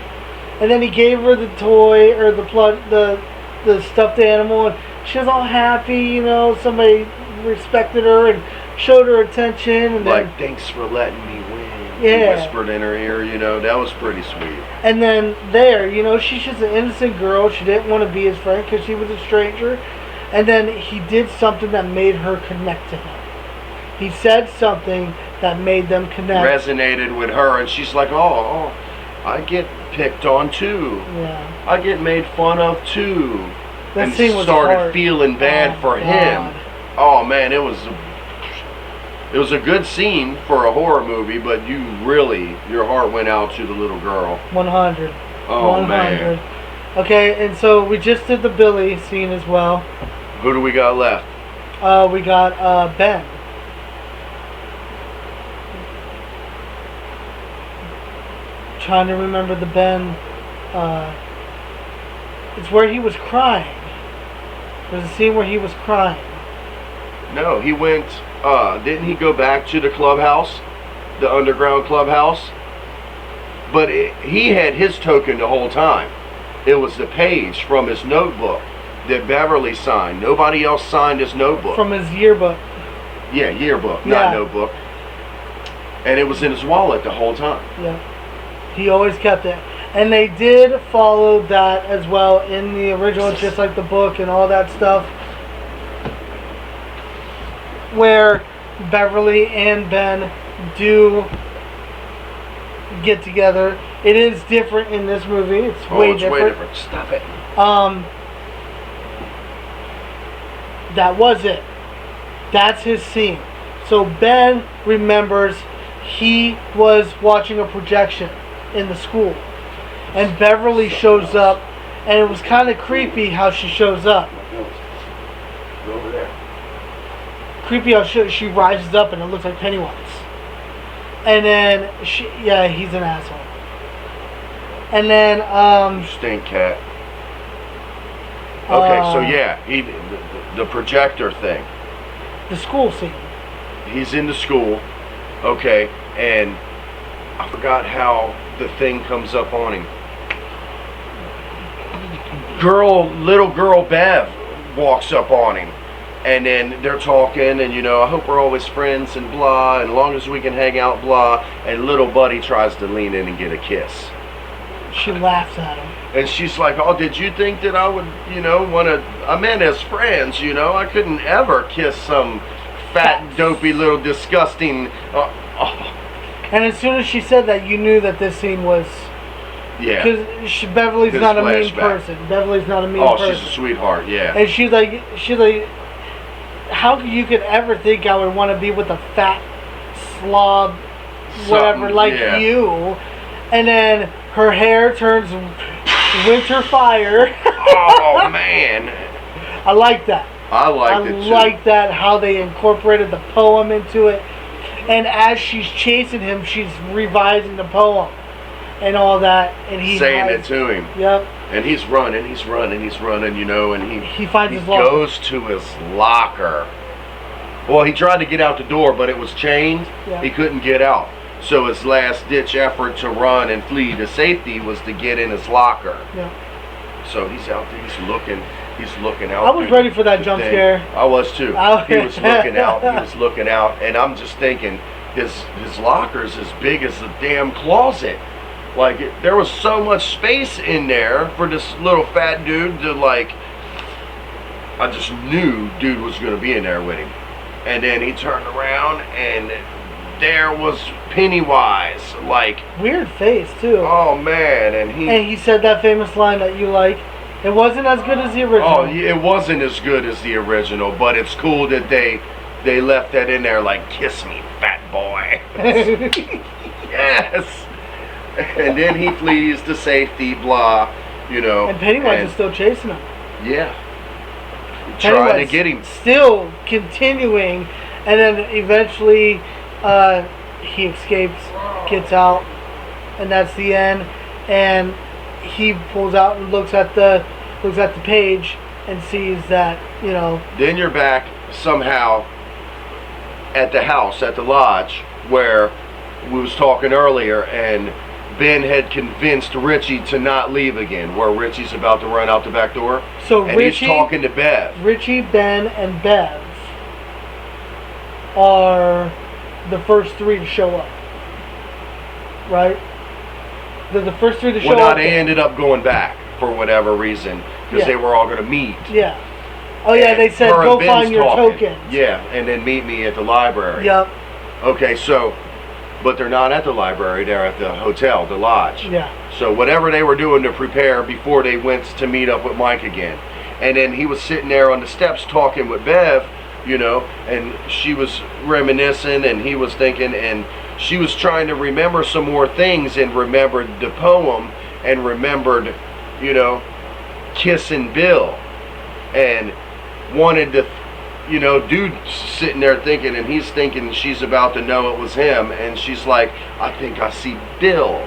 And then he gave her the toy or the stuffed animal, and she was all happy. You know, somebody respected her and showed her attention. And Like, then, thanks for letting me win. Yeah. He whispered in her ear, you know, that was pretty sweet. and then there, you know, she's just an innocent girl. She didn't want to be his friend because she was a stranger. And then he did something that made her connect to him. He said something that made them connect. Resonated with her, and she's like, oh, I get picked on too. Yeah. I get made fun of too. That And scene was started hard. feeling bad Oh, for God. him. Oh man, it was a good scene for a horror movie, but your heart went out to the little girl. 100. Oh 100. man. Okay, and so we just did the Billy scene as well. Who do we got left? We got Ben. Trying to remember the Ben. It's where he was crying. There's a scene where he was crying. No, he went, didn't he go back to the clubhouse? The underground clubhouse? But he had his token the whole time. It was the page from his notebook that Beverly signed. Nobody else signed his notebook. From his yearbook. Yeah, yearbook, Yeah. not notebook. And it was in his wallet the whole time. Yeah. He always kept it. And they did follow that as well in the original, just like the book and all that stuff. Where Beverly and Ben do get together. It is different in this movie. It's way different. Stop it. That was it. That's his scene. So Ben remembers he was watching a projection in the school. And Beverly shows up, and it was kind of creepy how she shows up. Go over there. Creepy how she rises up and it looks like Pennywise. And then, he's an asshole. And then, You stink, cat. Okay, so yeah, the projector thing. the school scene. He's in the school, okay, and I forgot how the thing comes up on him. Little girl Bev walks up on him, and then they're talking, and you know, I hope we're always friends and blah, and as long as we can hang out, blah, and little buddy tries to lean in and get a kiss. She laughs at him. And she's like, oh, did you think that I would, want to, I meant as friends, I couldn't ever kiss some fat, dopey, little disgusting, And as soon as she said that, you knew that this scene was... yeah. Because Beverly's His not a mean flashback. person. Beverly's not a mean Oh, person. she's a sweetheart, yeah. And she's like, how you could ever think I would want to be with a fat slob, whatever, Something, like yeah. you? And then her hair turns winter fire. Oh, man. I like that. I liked it, I too. like that, how they incorporated the poem into it. And as she's chasing him, she's revising the poem and all that. And he's saying it to him. Yep. And he's running, and He finds he his locker. goes to his locker. Well, he tried to get out the door, but it was chained. Yeah. He couldn't get out. So his last ditch effort to run and flee to safety was to get in his locker. Yeah. So he's out there, he's looking out. I was through ready for that the jump thing. scare. I was too. I- He was looking out, and I'm just thinking, his locker's as big as the damn closet. Like, there was so much space in there for this little fat dude to, like, I just knew dude was going to be in there with him. And then he turned around, and there was Pennywise, like, Weird face, too. oh man, and And he said that famous line that you like. It wasn't as good as the original. oh, yeah, it wasn't as good as the original, but it's cool that they left that in there, like, kiss me, fat boy. Yes. And then he flees to safety, blah, And Pennywise is still chasing him. yeah, Pennywise trying to get him. Still continuing, and then eventually he escapes, gets out, and that's the end. And he pulls out and looks at the page and sees that, Then you're back somehow at the house, at the lodge, where we was talking earlier, and Ben had convinced Richie to not leave again, where Richie's about to run out the back door. So and Richie, he's talking to Bev. Richie, Ben, and Bev are the first three to show up. Right? They're the first three to show Well, up. they ended up going back for whatever reason, because they were all going to meet. Yeah. Oh yeah, they said Her and go Ben's find your talking. tokens. Yeah, and then meet me at the library. Yep. Okay, so, but they're not at the library, they're at the hotel, the lodge. Yeah. So whatever they were doing to prepare before they went to meet up with Mike again. And then he was sitting there on the steps talking with Bev, you know, and she was reminiscing and he was thinking, and she was trying to remember some more things and remembered the poem and remembered, you know, kissing Bill. And wanted to, you know, dude sitting there thinking, and he's thinking she's about to know it was him, and she's like, I think I see Bill,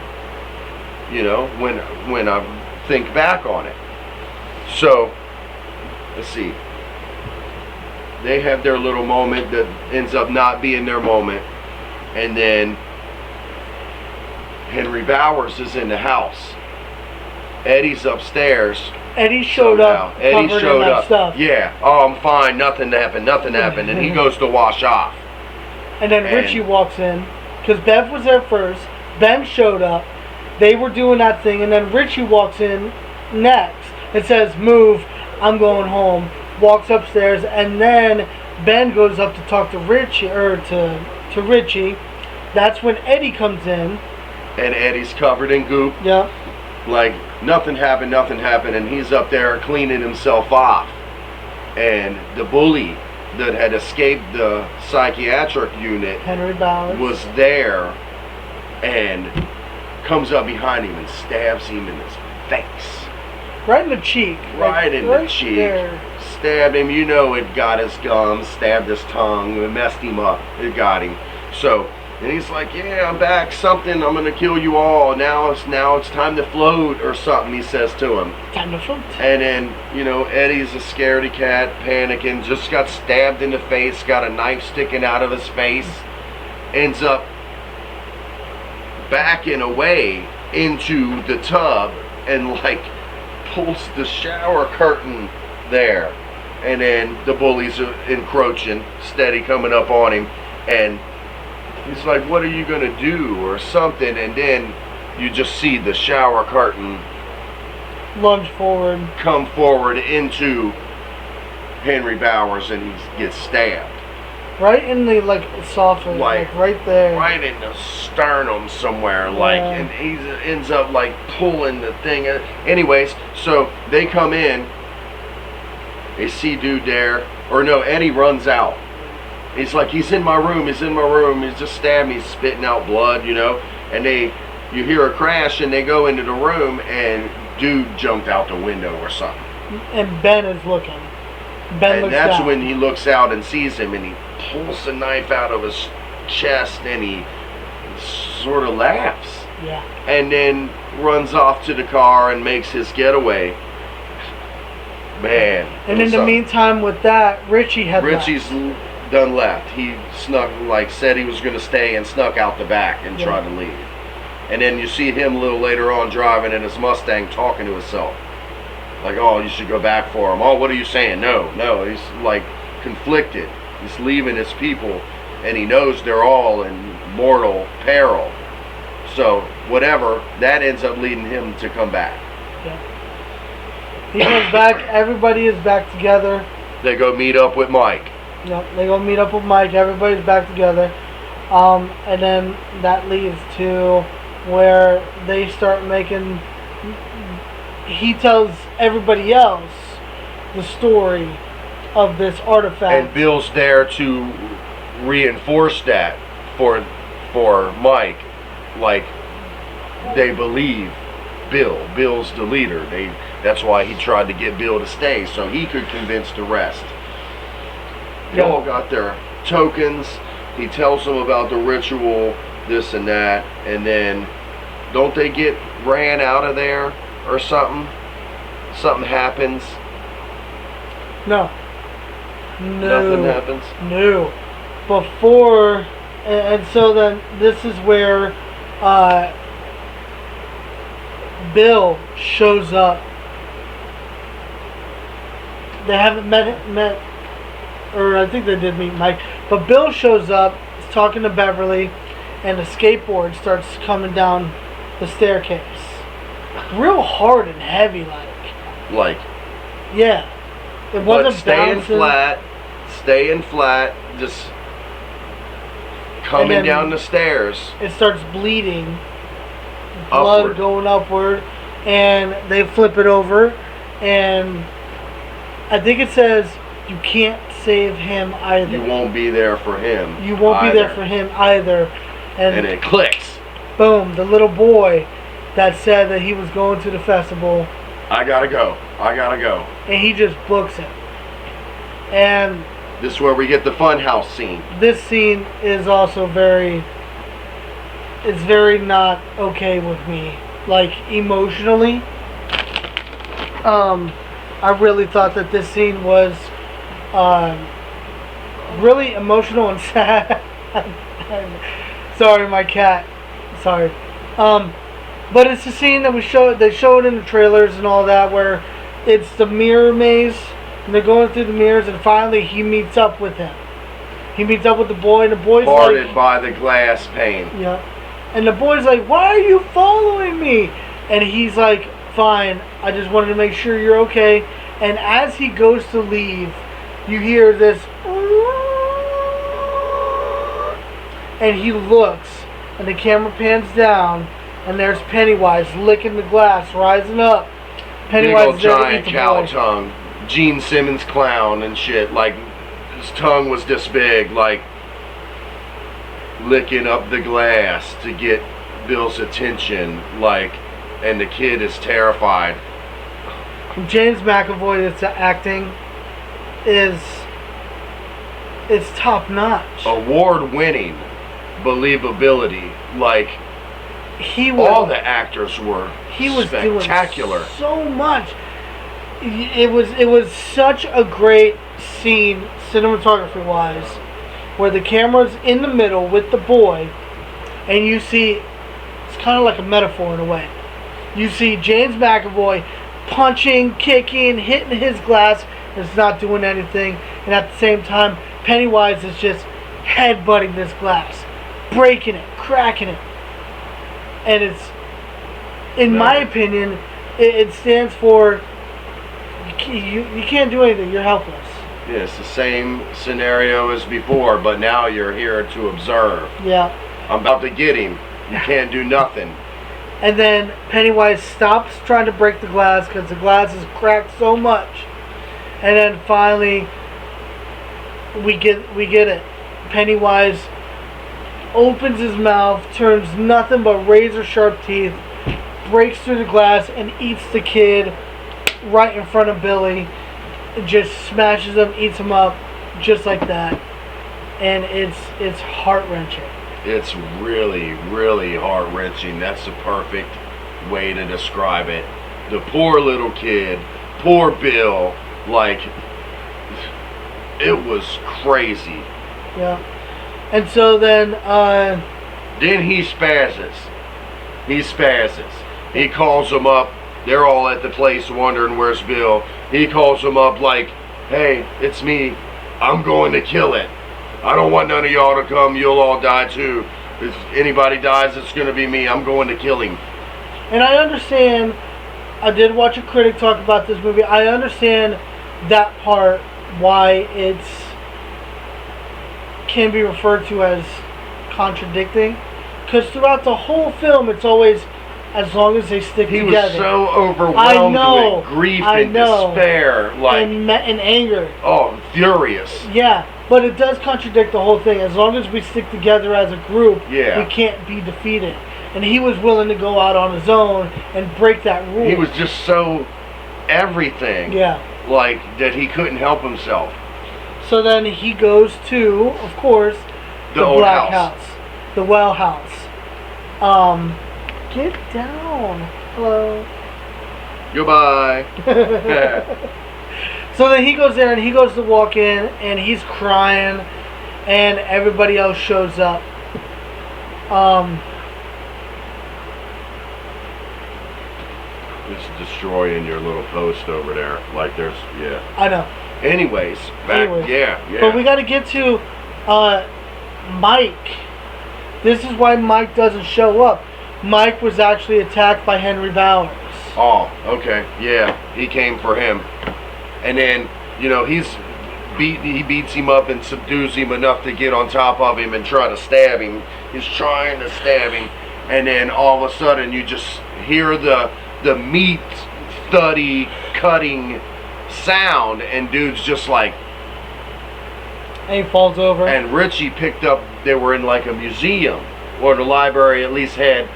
you know, when I think back on it. So, let's see. They have their little moment that ends up not being their moment, and then Henry Bowers is in the house. Eddie's upstairs. Eddie showed up. Eddie covered showed in that up. Stuff. Yeah. Oh, I'm fine. Nothing happened. And he goes to wash off. And then Richie walks in because Bev was there first. Ben showed up. They were doing that thing, and then Richie walks in next. It says, "Move. I'm going home." Walks upstairs, and then Ben goes up to talk to Richie to Richie. That's when Eddie comes in. And Eddie's covered in goop. Yeah. Like nothing happened, and he's up there cleaning himself off. And the bully that had escaped the psychiatric unit, Henry Bowers, was there and comes up behind him and stabs him in his face. Right in the cheek. Right in the cheek. There. Stabbed him, you know, it got his gums, stabbed his tongue, it messed him up, it got him. So, and he's like, yeah, I'm back, something, I'm gonna kill you all, now it's time to float, or something, he says to him. Time to float. And then, you know, Eddie's a scaredy cat, panicking, just got stabbed in the face, got a knife sticking out of his face, ends up backing away into the tub, and like, pulls the shower curtain there. And then the bullies are encroaching, steady coming up on him, and he's like, what are you gonna do, or something, and then you just see the shower curtain lunge forward, come forward into Henry Bowers, and he gets stabbed. Right in the, like, softly, like right there. Right in the sternum somewhere, like, and he ends up, like, pulling the thing. Anyways, so they come in, they see dude there, or no, Eddie runs out. He's like, he's in my room, he's just stabbed me, he's spitting out blood, you know, and you hear a crash, and they go into the room, and dude jumped out the window or something. And Ben is looking. Ben looks that's down. when he looks out and sees him, and he pulls the knife out of his chest, and he sort of laughs. Yeah. And then runs off to the car and makes his getaway. Man. And in the meantime, with that, Richie's done left. He snuck, like, said he was going to stay and snuck out the back and tried to leave. And then you see him a little later on driving in his Mustang talking to himself. Like, oh, you should go back for him. Oh, what are you saying? No. He's, like, conflicted. He's leaving his people, and he knows they're all in mortal peril. So, whatever, that ends up leading him to come back. Yeah. He goes back. Everybody is back together. They go meet up with Mike. Yep, they go meet up with Mike. Everybody's back together. And then that leads to where they start making... He tells everybody else the story of this artifact. And Bill's there to reinforce that for Mike. Like, they believe Bill's the leader. That's why he tried to get Bill to stay, so he could convince the rest. They all got their tokens. He tells them about the ritual, this and that, and then don't they get ran out of there or something? Something happens. No. Nothing happens. No. Before, and so then this is where Bill shows up. They haven't met, or I think they did meet Mike. But Bill shows up, is talking to Beverly, and a skateboard starts coming down the staircase. Real hard and heavy, Like, yeah. It but wasn't staying bouncing. staying flat, just coming then down the stairs. It starts bleeding. Blood Upward. going upward. And they flip it over. And I think it says, you can't save him either. You won't be there for him. You won't be there either. for him either. And it clicks. Boom, the little boy that said that he was going to the festival, I gotta go. and he just books it. And This is where we get the funhouse scene. this scene is also it's very not okay with me. Like, emotionally. I really thought that this scene was really emotional and sad. Sorry, my cat. Sorry. But it's the scene that they show it in the trailers and all that, where it's the mirror maze, and they're going through the mirrors, and finally he meets up with him. He meets up with the boy, and the boy's Parted like, by the glass pane. yeah. And the boy's like, why are you following me? And he's like, fine, I just wanted to make sure you're okay. And as he goes to leave, you hear this, and he looks, and the camera pans down, and there's Pennywise licking the glass, rising up. Big Pennywise old is there to giant eat the cow boy. tongue. Gene Simmons clown and shit. Like, his tongue was this big, like, licking up the glass to get Bill's attention, like, and the kid is terrified. James McAvoy that's acting it's top notch. Award-winning believability. Like, He was all the actors were spectacular. doing so much. It was such a great scene, cinematography wise, where the camera's in the middle with the boy, and you see, it's kind of like a metaphor in a way. You see James McAvoy punching, kicking, hitting his glass, and it's not doing anything, and at the same time, Pennywise is just headbutting this glass, breaking it, cracking it. And it's, in my opinion, it stands for you can't do anything, you're helpless. Yeah, it's the same scenario as before, but now you're here to observe. Yeah. I'm about to get him. You can't do nothing. And then Pennywise stops trying to break the glass because the glass is cracked so much. And then finally, we get it. Pennywise opens his mouth, turns nothing but razor sharp teeth, breaks through the glass, and eats the kid right in front of Billy. Just smashes him, eats him up, just like that. And it's heart-wrenching. It's really, really heart-wrenching. That's the perfect way to describe it. The poor little kid, poor Bill, like, it was crazy. Yeah. And so then, Then he spazzes. He calls them up. They're all at the place wondering where's Bill. He calls them up like, hey, it's me. I'm going to kill it. I don't want none of y'all to come. You'll all die too. If anybody dies, it's going to be me. I'm going to kill him. and I understand, I did watch a critic talk about this movie. I understand that part, why it's can be referred to as contradicting. Because throughout the whole film, it's always, as long as they stick He together. was so overwhelmed with grief and despair. Like, and anger. oh, furious. Yeah, but it does contradict the whole thing. As long as we stick together as a group, Yeah. we can't be defeated. And he was willing to go out on his own and break that rule. He was just so everything. Yeah. Like, that he couldn't help himself. So then he goes to, of course, The old Black house. The well house. Get down. Hello. Goodbye. So then he goes there and he goes to walk in and he's crying and everybody else shows up. It's destroying your little post over there. Like there's, yeah. I know. Anyways, back, yeah. But we got to get to Mike. This is why Mike doesn't show up. Mike was actually attacked by Henry Bowers. Oh, okay, yeah. He came for him, and then he beats him up and subdues him enough to get on top of him and try to stab him. He's trying to stab him, and then all of a sudden you just hear the meat thuddy cutting sound, and dude's just like, and he falls over. and Richie picked up, they were in like a museum, or the library at least had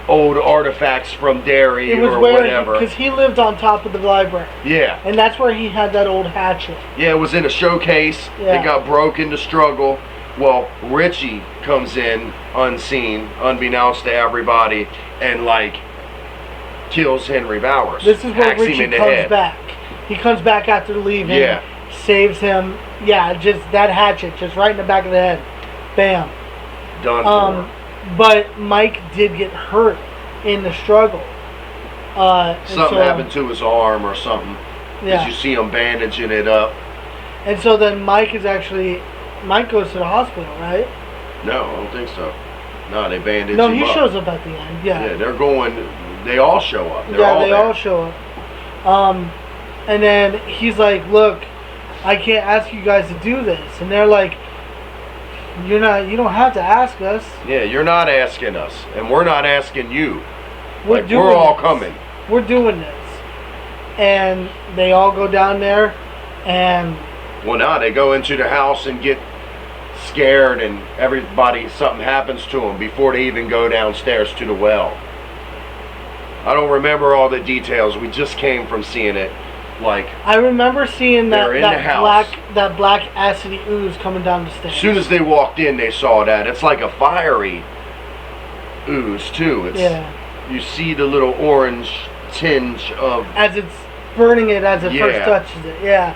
old artifacts from Derry or whatever. Because he lived on top of the library. Yeah. And that's where he had that old hatchet. Yeah, it was in a showcase. Yeah. It got broke in the struggle. Well, Richie comes in unseen, unbeknownst to everybody, and like kills Henry Bowers. This is where hacks him Richie in the comes head. back. He comes back after leaving. Yeah. Saves him. Yeah, just that hatchet, just right in the back of the head. Bam. Done for. But Mike did get hurt in the struggle. Something happened to his arm or something. Yeah. You see him bandaging it up. And so then Mike goes to the hospital, right? No, I don't think so. No, they bandage No, him he up. shows up at the end. Yeah. Yeah, they're going. They all show up. They're Yeah, all they there. all show up. And then he's like, "Look, I can't ask you guys to do this," and they're like, "You don't have to ask us. Yeah, you're not asking us, and we're not asking you. We're We're all this. coming." We're doing this." And they all go down there, and Well, now they go into the house and get scared, and something happens to them before they even go downstairs to the well. I don't remember all the details. We just came from seeing it. Like, I remember seeing They're in the house. that black acidy ooze coming down the stairs. as soon as they walked in, they saw that. It's like a fiery ooze, too. Yeah. You see the little orange tinge of... As it's burning it as it first Yeah. touches it. Yeah.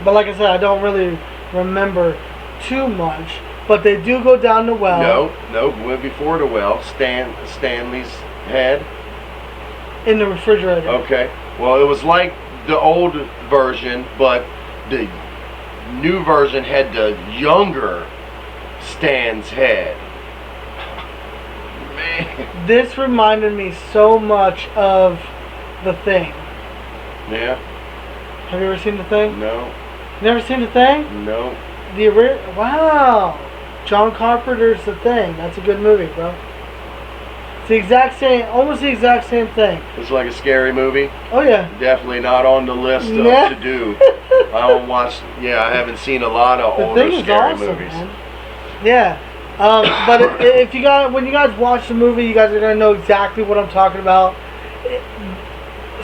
But like I said, I don't really remember too much. But they do go down the well. No, went before the well. Stanley's head. In the refrigerator. Okay. Well, it was like the old version, but the new version had the younger Stan's head. Man. This reminded me so much of The Thing. Yeah. Have you ever seen The Thing? No. Never seen The Thing? No. Wow. John Carpenter's The Thing. That's a good movie, bro. It's the exact same, almost the exact same thing. It's like a scary movie. Oh yeah. Definitely not on the list of Nah. to do. I don't watch. Yeah, I haven't seen a lot of The older Thing is scary awesome, movies. man. Yeah. But when you guys watch the movie, you guys are gonna know exactly what I'm talking about.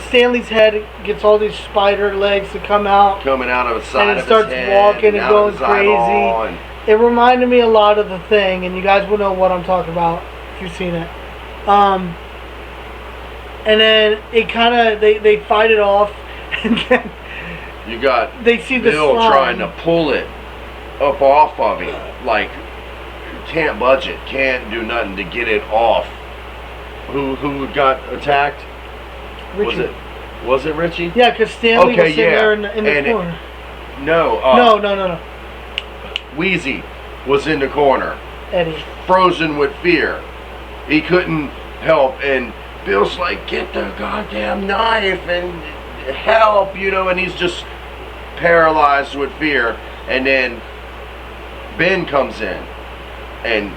Stanley's head gets all these spider legs to come out. Coming out of the side And it of starts his head, walking and out going of his eyeball, crazy. It reminded me a lot of The Thing, and you guys will know what I'm talking about if you've seen it. And then it kind of they fight it off, and then you got they see the Bill slime. trying to pull it up off of him, like can't budge it, can't do nothing to get it off. Who got attacked? Richie. Was it Richie? Yeah, because Stanley Okay, was sitting yeah. there in the And corner. No. No. Wheezy was in the corner, Eddie. frozen with fear. He couldn't help, and Bill's like, "Get the goddamn knife and help," and he's just paralyzed with fear. And then Ben comes in, and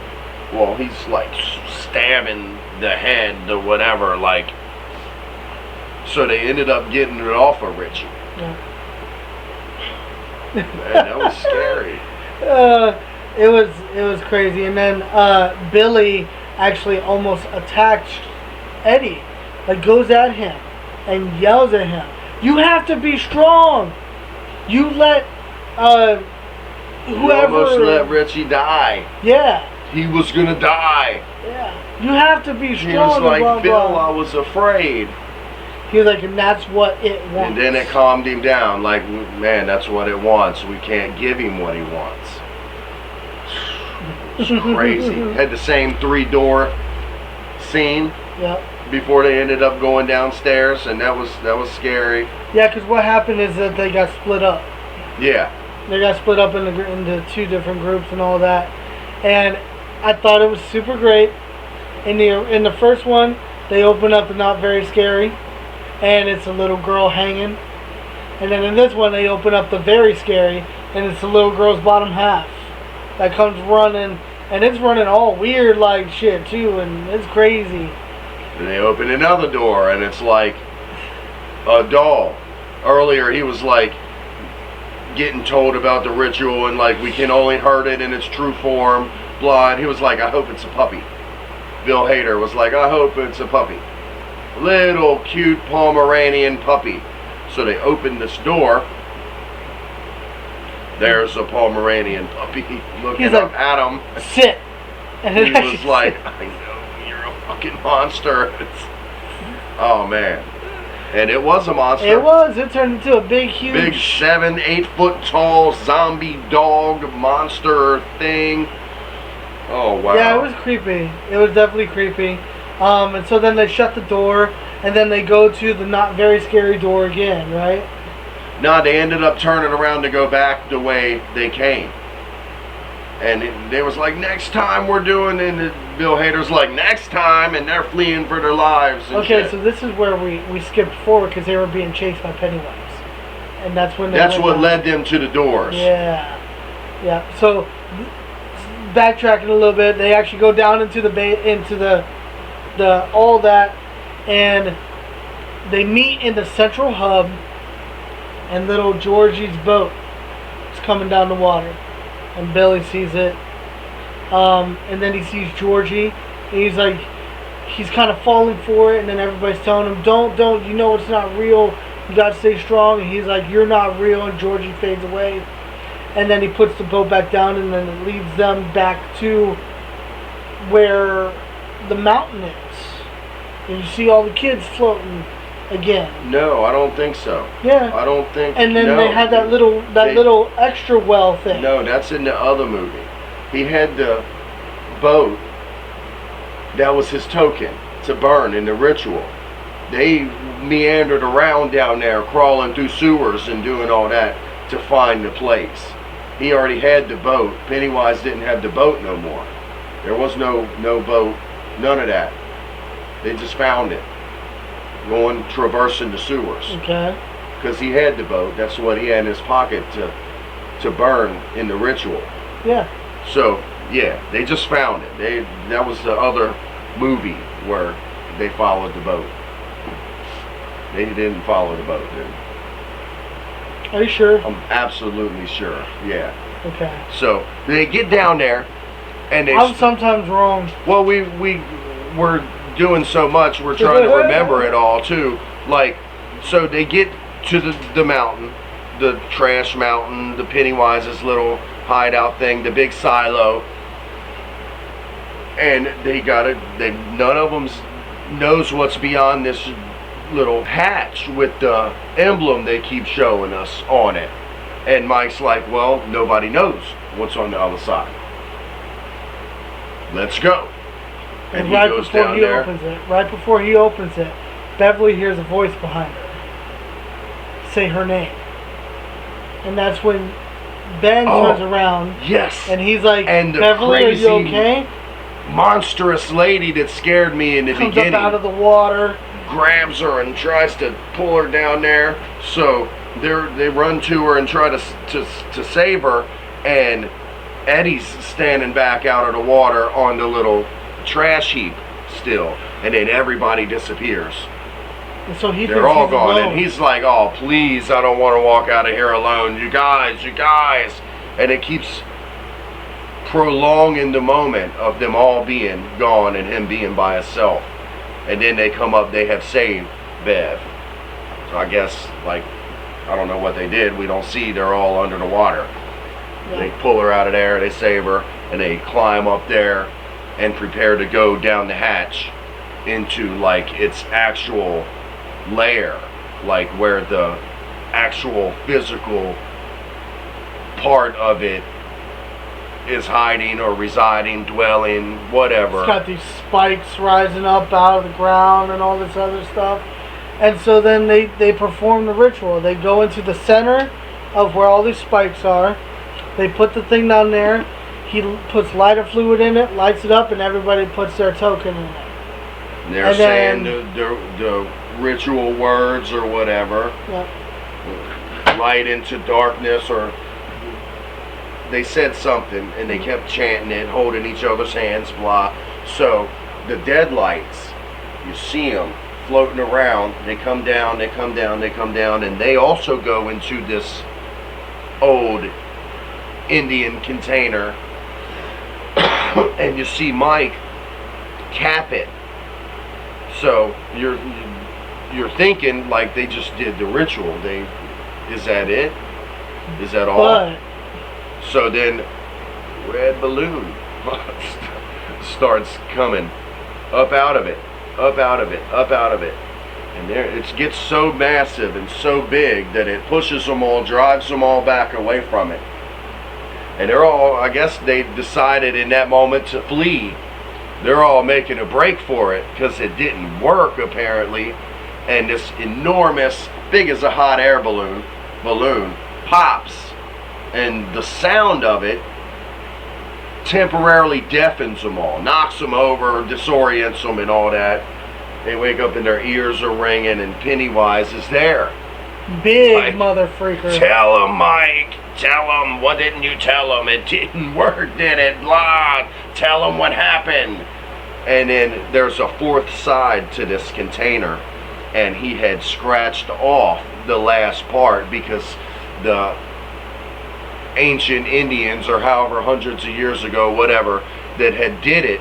he's like stabbing the head or whatever, like. So they ended up getting it off of Richie. Yeah. Man, that was scary. It was crazy, and then Billy actually almost attacked Eddie, like goes at him and yells at him, "You have to be strong. You let You whoever almost let Richie die. yeah He was gonna die. you have to be strong." He was like, blah, "Bill, blah. I was afraid." He was like, and that's what it wants. And then it calmed him down. Like, man, that's what it wants. We can't give him what he wants. It's crazy. Had the same 3-door scene. Yep. before they ended up going downstairs, and that was scary. Yeah, because what happened is that they got split up. Yeah. They got split up into two different groups and all that. And I thought it was super great. In the first one, they open up the Not Very Scary, and it's a little girl hanging. And then in this one, they open up the Very Scary, and it's the little girl's bottom half that comes running, and it's running all weird like shit too, and it's crazy. And they open another door, and it's like a doll. Earlier, he was like getting told about the ritual, and like we can only hurt it in its true form. Blah. And he was like, I hope it's a puppy. Bill Hader was like, I hope it's a puppy. Little cute Pomeranian puppy. So they opened this door. There's a Pomeranian puppy looking He's up like, at him. Sit. And He was like, I know, you're a fucking monster. Oh, man. And it was a monster. It was. It turned into a big, huge... Big 7-8 foot tall zombie dog monster thing. Oh, wow. Yeah, it was creepy. It was definitely creepy. And so then they shut the door, and then they go to the Not Very Scary door again, right? No, they ended up turning around to go back the way they came. And they was like, next time we're doing, and Bill Hader's like, next time, and they're fleeing for their lives. And Okay, shit. so this is where we skipped forward because they were being chased by Pennywise. And that's when they That's went what down. led them to the doors. Yeah. Yeah. So backtracking a little bit, they actually go down into the all that, and they meet in the central hub, and little Georgie's boat is coming down the water, and Billy sees it, and then he sees Georgie, and he's like, he's kind of falling for it, and then everybody's telling him, don't, you know it's not real, you gotta stay strong, and he's like, you're not real, and Georgie fades away, and then he puts the boat back down, and then it leads them back to where the mountain is, and you see all the kids floating again. No, I don't think so. Yeah. I don't think. And then no. they had that little extra well thing. No, that's in the other movie. He had the boat. That was his token to burn in the ritual. They meandered around down there, crawling through sewers and doing all that to find the place. He already had the boat. Pennywise didn't have the boat no more. There was no boat, none of that. They just found it, going traversing the sewers. Okay. Because he had the boat. That's what he had in his pocket to burn in the ritual. Yeah. So yeah, they just found it. That was the other movie where they followed the boat. They didn't follow the boat, dude. Are you sure? I'm absolutely sure. Yeah. Okay. So they get down there, and they. I'm sometimes wrong. Well, we're doing so much. We're trying to remember it all too. Like, so they get to the mountain, the trash mountain, the Pennywise's little hideout thing, the big silo, and none of them knows what's beyond this little hatch with the emblem they keep showing us on it. And Mike's like, well, nobody knows what's on the other side. Let's go. And right he goes before down he there. right before he opens it, Beverly hears a voice behind her say her name, and that's when Ben turns around. Yes. And he's like, And the Beverly, are you crazy okay? Monstrous lady that scared me in the Comes beginning up out of the water. grabs her and tries to pull her down there. So they run to her and try to save her, and Eddie's standing back out of the water on the little trash heap still, and then everybody disappears. And so he They're thinks all he's gone, alone. and he's like, oh please, I don't want to walk out of here alone, you guys, and it keeps prolonging the moment of them all being gone and him being by himself. And then they come up, they have saved Bev. So I guess, like, I don't know what they did, we don't see, they're all under the water. Yeah. They pull her out of there, they save her, and they climb up there and prepare to go down the hatch into like its actual lair, like where the actual physical part of it is hiding or residing, dwelling, whatever. It's got these spikes rising up out of the ground and all this other stuff. And so then they perform the ritual. They go into the center of where all these spikes are. They put the thing down there. He puts lighter fluid in it, lights it up, and everybody puts their token in it. And they're And saying then- the ritual words or whatever. Yep. Light into darkness, or they said something and they kept chanting it, holding each other's hands, blah. So the deadlights, you see them floating around. They come down, they come down, they come down, and they also go into this old Indian container. And you see Mike cap it. So you're thinking like they just did the ritual. Is that it? Is that all? But So then, red balloon starts coming up out of it, up out of it, up out of it. And there, it gets so massive and so big that it pushes them all, drives them all back away from it. And they're all, I guess they decided in that moment to flee. They're all making a break for it because it didn't work apparently. And this enormous, big as a hot air balloon pops. And the sound of it temporarily deafens them all, knocks them over, disorients them and all that. They wake up and their ears are ringing and Pennywise is there. big Like, mother freaker. Tell him, Mike. Tell him. What didn't you tell him? It didn't work, did it? Blah. Tell him what happened. And then there's a fourth side to this container. And he had scratched off the last part because the ancient Indians, or however hundreds of years ago, whatever, that had did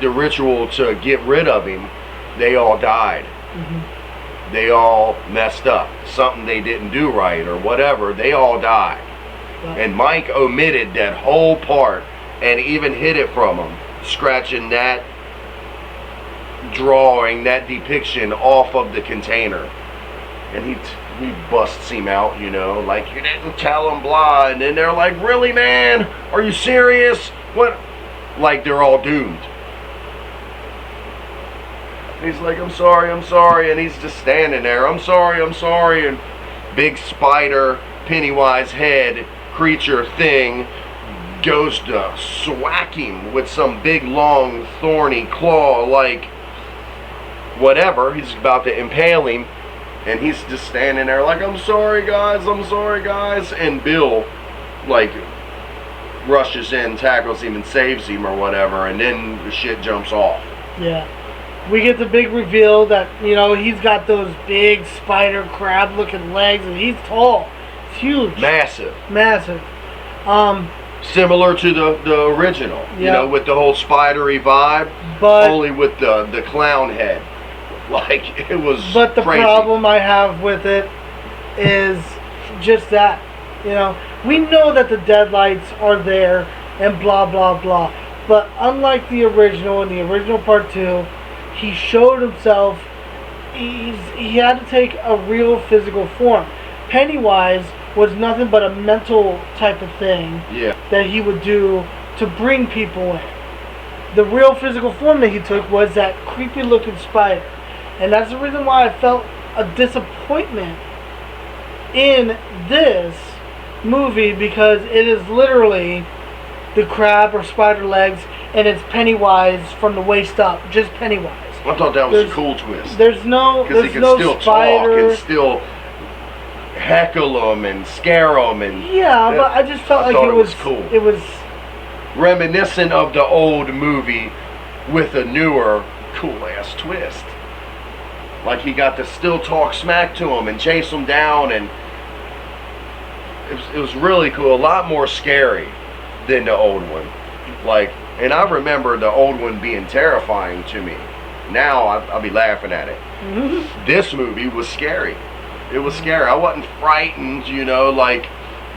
the ritual to get rid of him, they all died. Mm-hmm. They all messed up. Something they didn't do right or whatever, they all died. Wow. And Mike omitted that whole part and even hid it from him, scratching that drawing, that depiction off of the container. And he busts him out, you know, like, you didn't tell him, blah. And then they're like, really, man? Are you serious? What? Like they're all doomed. And he's like, I'm sorry. And he's just standing there. I'm sorry. And big spider, Pennywise head, creature thing goes to swack him with some big, long, thorny claw, like whatever. He's about to impale him. And he's just standing there like, I'm sorry, guys. And Bill, like, rushes in, tackles him, and saves him or whatever. And then the shit jumps off. Yeah. We get the big reveal that, you know, he's got those big spider crab looking legs and he's tall. It's huge. Massive. Massive. Similar to the original, you Yeah. know, with the whole spidery vibe, But only with the clown head. Like, it was But the crazy. problem I have with it is just that, you know, we know that the deadlights are there and blah, blah, blah. But unlike the original, in the original part 2, he showed himself, he had to take a real physical form. Pennywise was nothing but a mental type of thing Yeah. that he would do to bring people in. The real physical form that he took was that creepy looking spider. And that's the reason why I felt a disappointment in this movie, because it is literally the crab or spider legs and it's Pennywise from the waist up, just Pennywise. I thought that was a cool twist. There's no Because he could no still spider. talk and still heckle them and scare them. And Yeah, but I just felt I like thought it was cool. It was Reminiscent of the old movie with a newer, cool-ass twist. Like he got to still talk smack to him and chase him down, and it was really cool. A lot more scary than the old one. Like, and I remember the old one being terrifying to me. Now I'll be laughing at it. This movie was scary. It was scary. I wasn't frightened, you know, like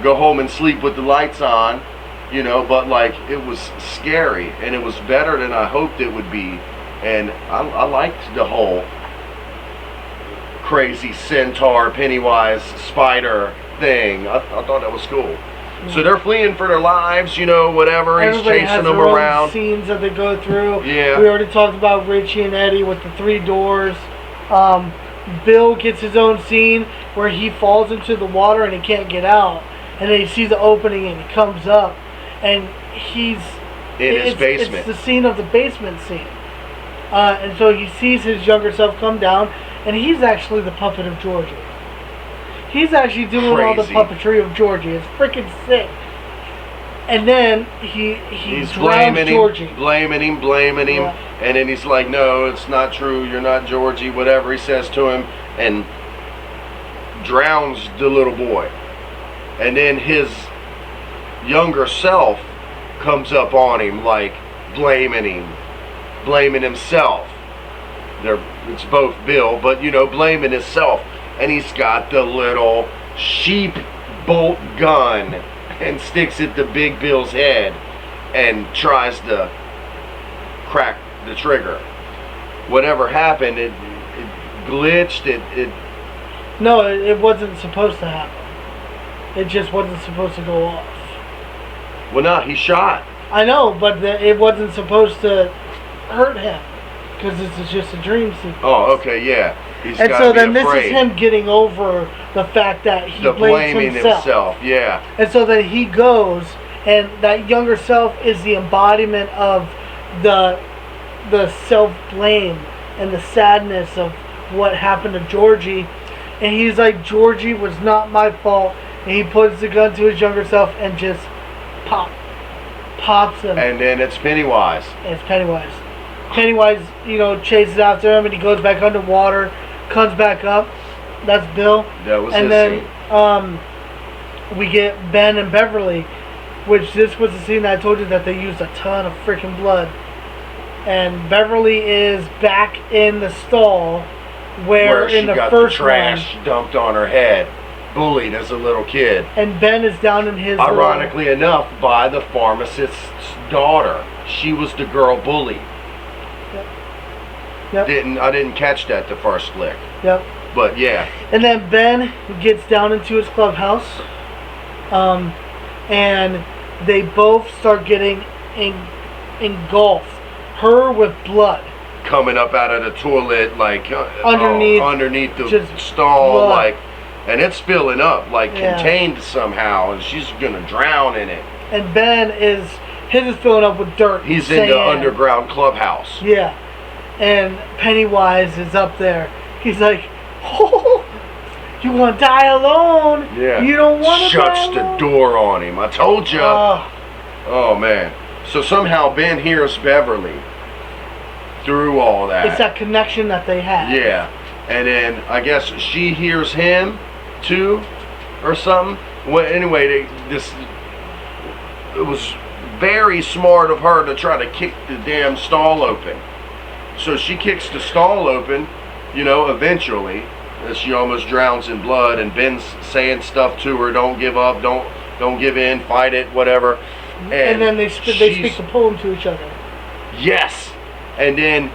go home and sleep with the lights on, you know, but like it was scary, and it was better than I hoped it would be. And I liked the whole crazy centaur, Pennywise, spider thing. I thought that was cool. So they're fleeing for their lives, whatever. He's Everybody chasing has them their own around. scenes that they go through. Yeah. We already talked about Richie and Eddie with the 3 doors. Bill gets his own scene where he falls into the water and he can't get out. And then he sees the opening and he comes up. And he's... In his basement. It's the scene of the basement scene. And so he sees his younger self come down, and he's actually the puppet of Georgie. He's actually doing all the Crazy. puppetry of Georgie. It's freaking sick. And then he's blaming Georgie. him, blaming him, Yeah. and then he's like, "No, it's not true. You're not Georgie." Whatever he says to him, and drowns the little boy. And then his younger self comes up on him, like blaming himself. It's both Bill, but blaming himself. And he's got the little sheep bolt gun and sticks it to Big Bill's head and tries to crack the trigger. Whatever happened, it glitched. No, it wasn't supposed to happen. It just wasn't supposed to go off. Well, no, he shot. I know, but it wasn't supposed to hurt him because this is just a dream sequence. Oh, okay, yeah. He's And gotta so be then this afraid. is him getting over the fact that he The blames blaming himself. yeah. And so then he goes, and that younger self is the embodiment of the self-blame and the sadness of what happened to Georgie. And he's like, Georgie was not my fault. And he puts the gun to his younger self and just pops him. And then it's Pennywise. It's Pennywise. Pennywise, chases after him, and he goes back underwater, comes back up. That's Bill. That was And his then scene. we get Ben and Beverly, which this was the scene that I told you that they used a ton of freaking blood. And Beverly is back in the stall where she in the got first the trash dumped on her head, bullied as a little kid. one, and Ben is down in his Ironically enough, by the pharmacist's daughter. She was the girl bullied. Yep. I didn't catch that the first lick. Yep. But yeah. And then Ben gets down into his clubhouse, and they both start getting engulfed. Her with blood. Coming up out of the toilet, like underneath the just stall, blood. like, and it's spilling up, like Yeah. contained somehow, and she's gonna drown in it. And Ben his is filling up with dirt. He's in sand. the underground clubhouse. Yeah. And Pennywise is up there. He's like, oh, you want to die alone? Yeah. You don't want to die Shuts the alone? door on him. I told you. Oh man. So somehow Ben hears Beverly through all that. It's that connection that they have. Yeah. And then I guess she hears him too, or something. Well, anyway, it was very smart of her to try to kick the damn stall open. So she kicks the stall open, eventually. She almost drowns in blood, and Ben's saying stuff to her, don't give up, don't give in, fight it, whatever. And then they speak the poem to each other. Yes. And then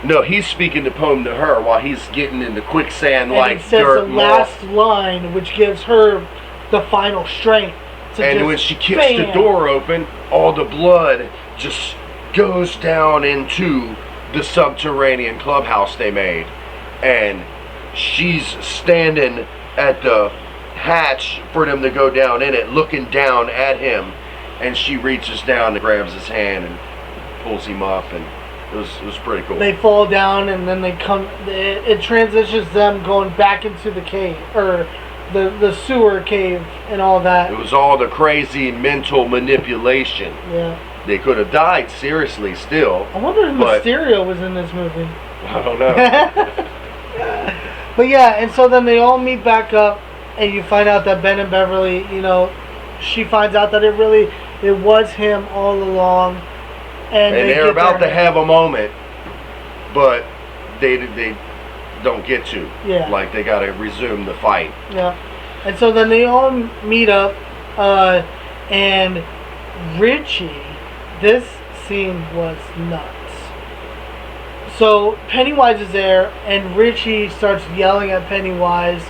no, he's speaking the poem to her while he's getting in the quicksand, And like he says dirt the last line, which gives her the final strength. And when she kicks the door open, all the blood just goes down into the subterranean clubhouse they made. And she's standing at the hatch for them to go down in it, looking down at him. And she reaches down and grabs his hand and pulls him up, and it was pretty cool. They fall down, and then they come. It transitions them going back into the cave, or the sewer cave, and all that. It was all the crazy mental manipulation. Yeah. They could have died seriously still. I wonder if Mysterio was in this movie. I don't know. But yeah, and so then they all meet back up, and you find out that Ben and Beverly, she finds out that it was him all along. And they're about to have a moment, but they don't get to. Yeah. Like they got to resume the fight. Yeah. And so then they all meet up, and Richie, this scene was nuts. So Pennywise is there, and Richie starts yelling at Pennywise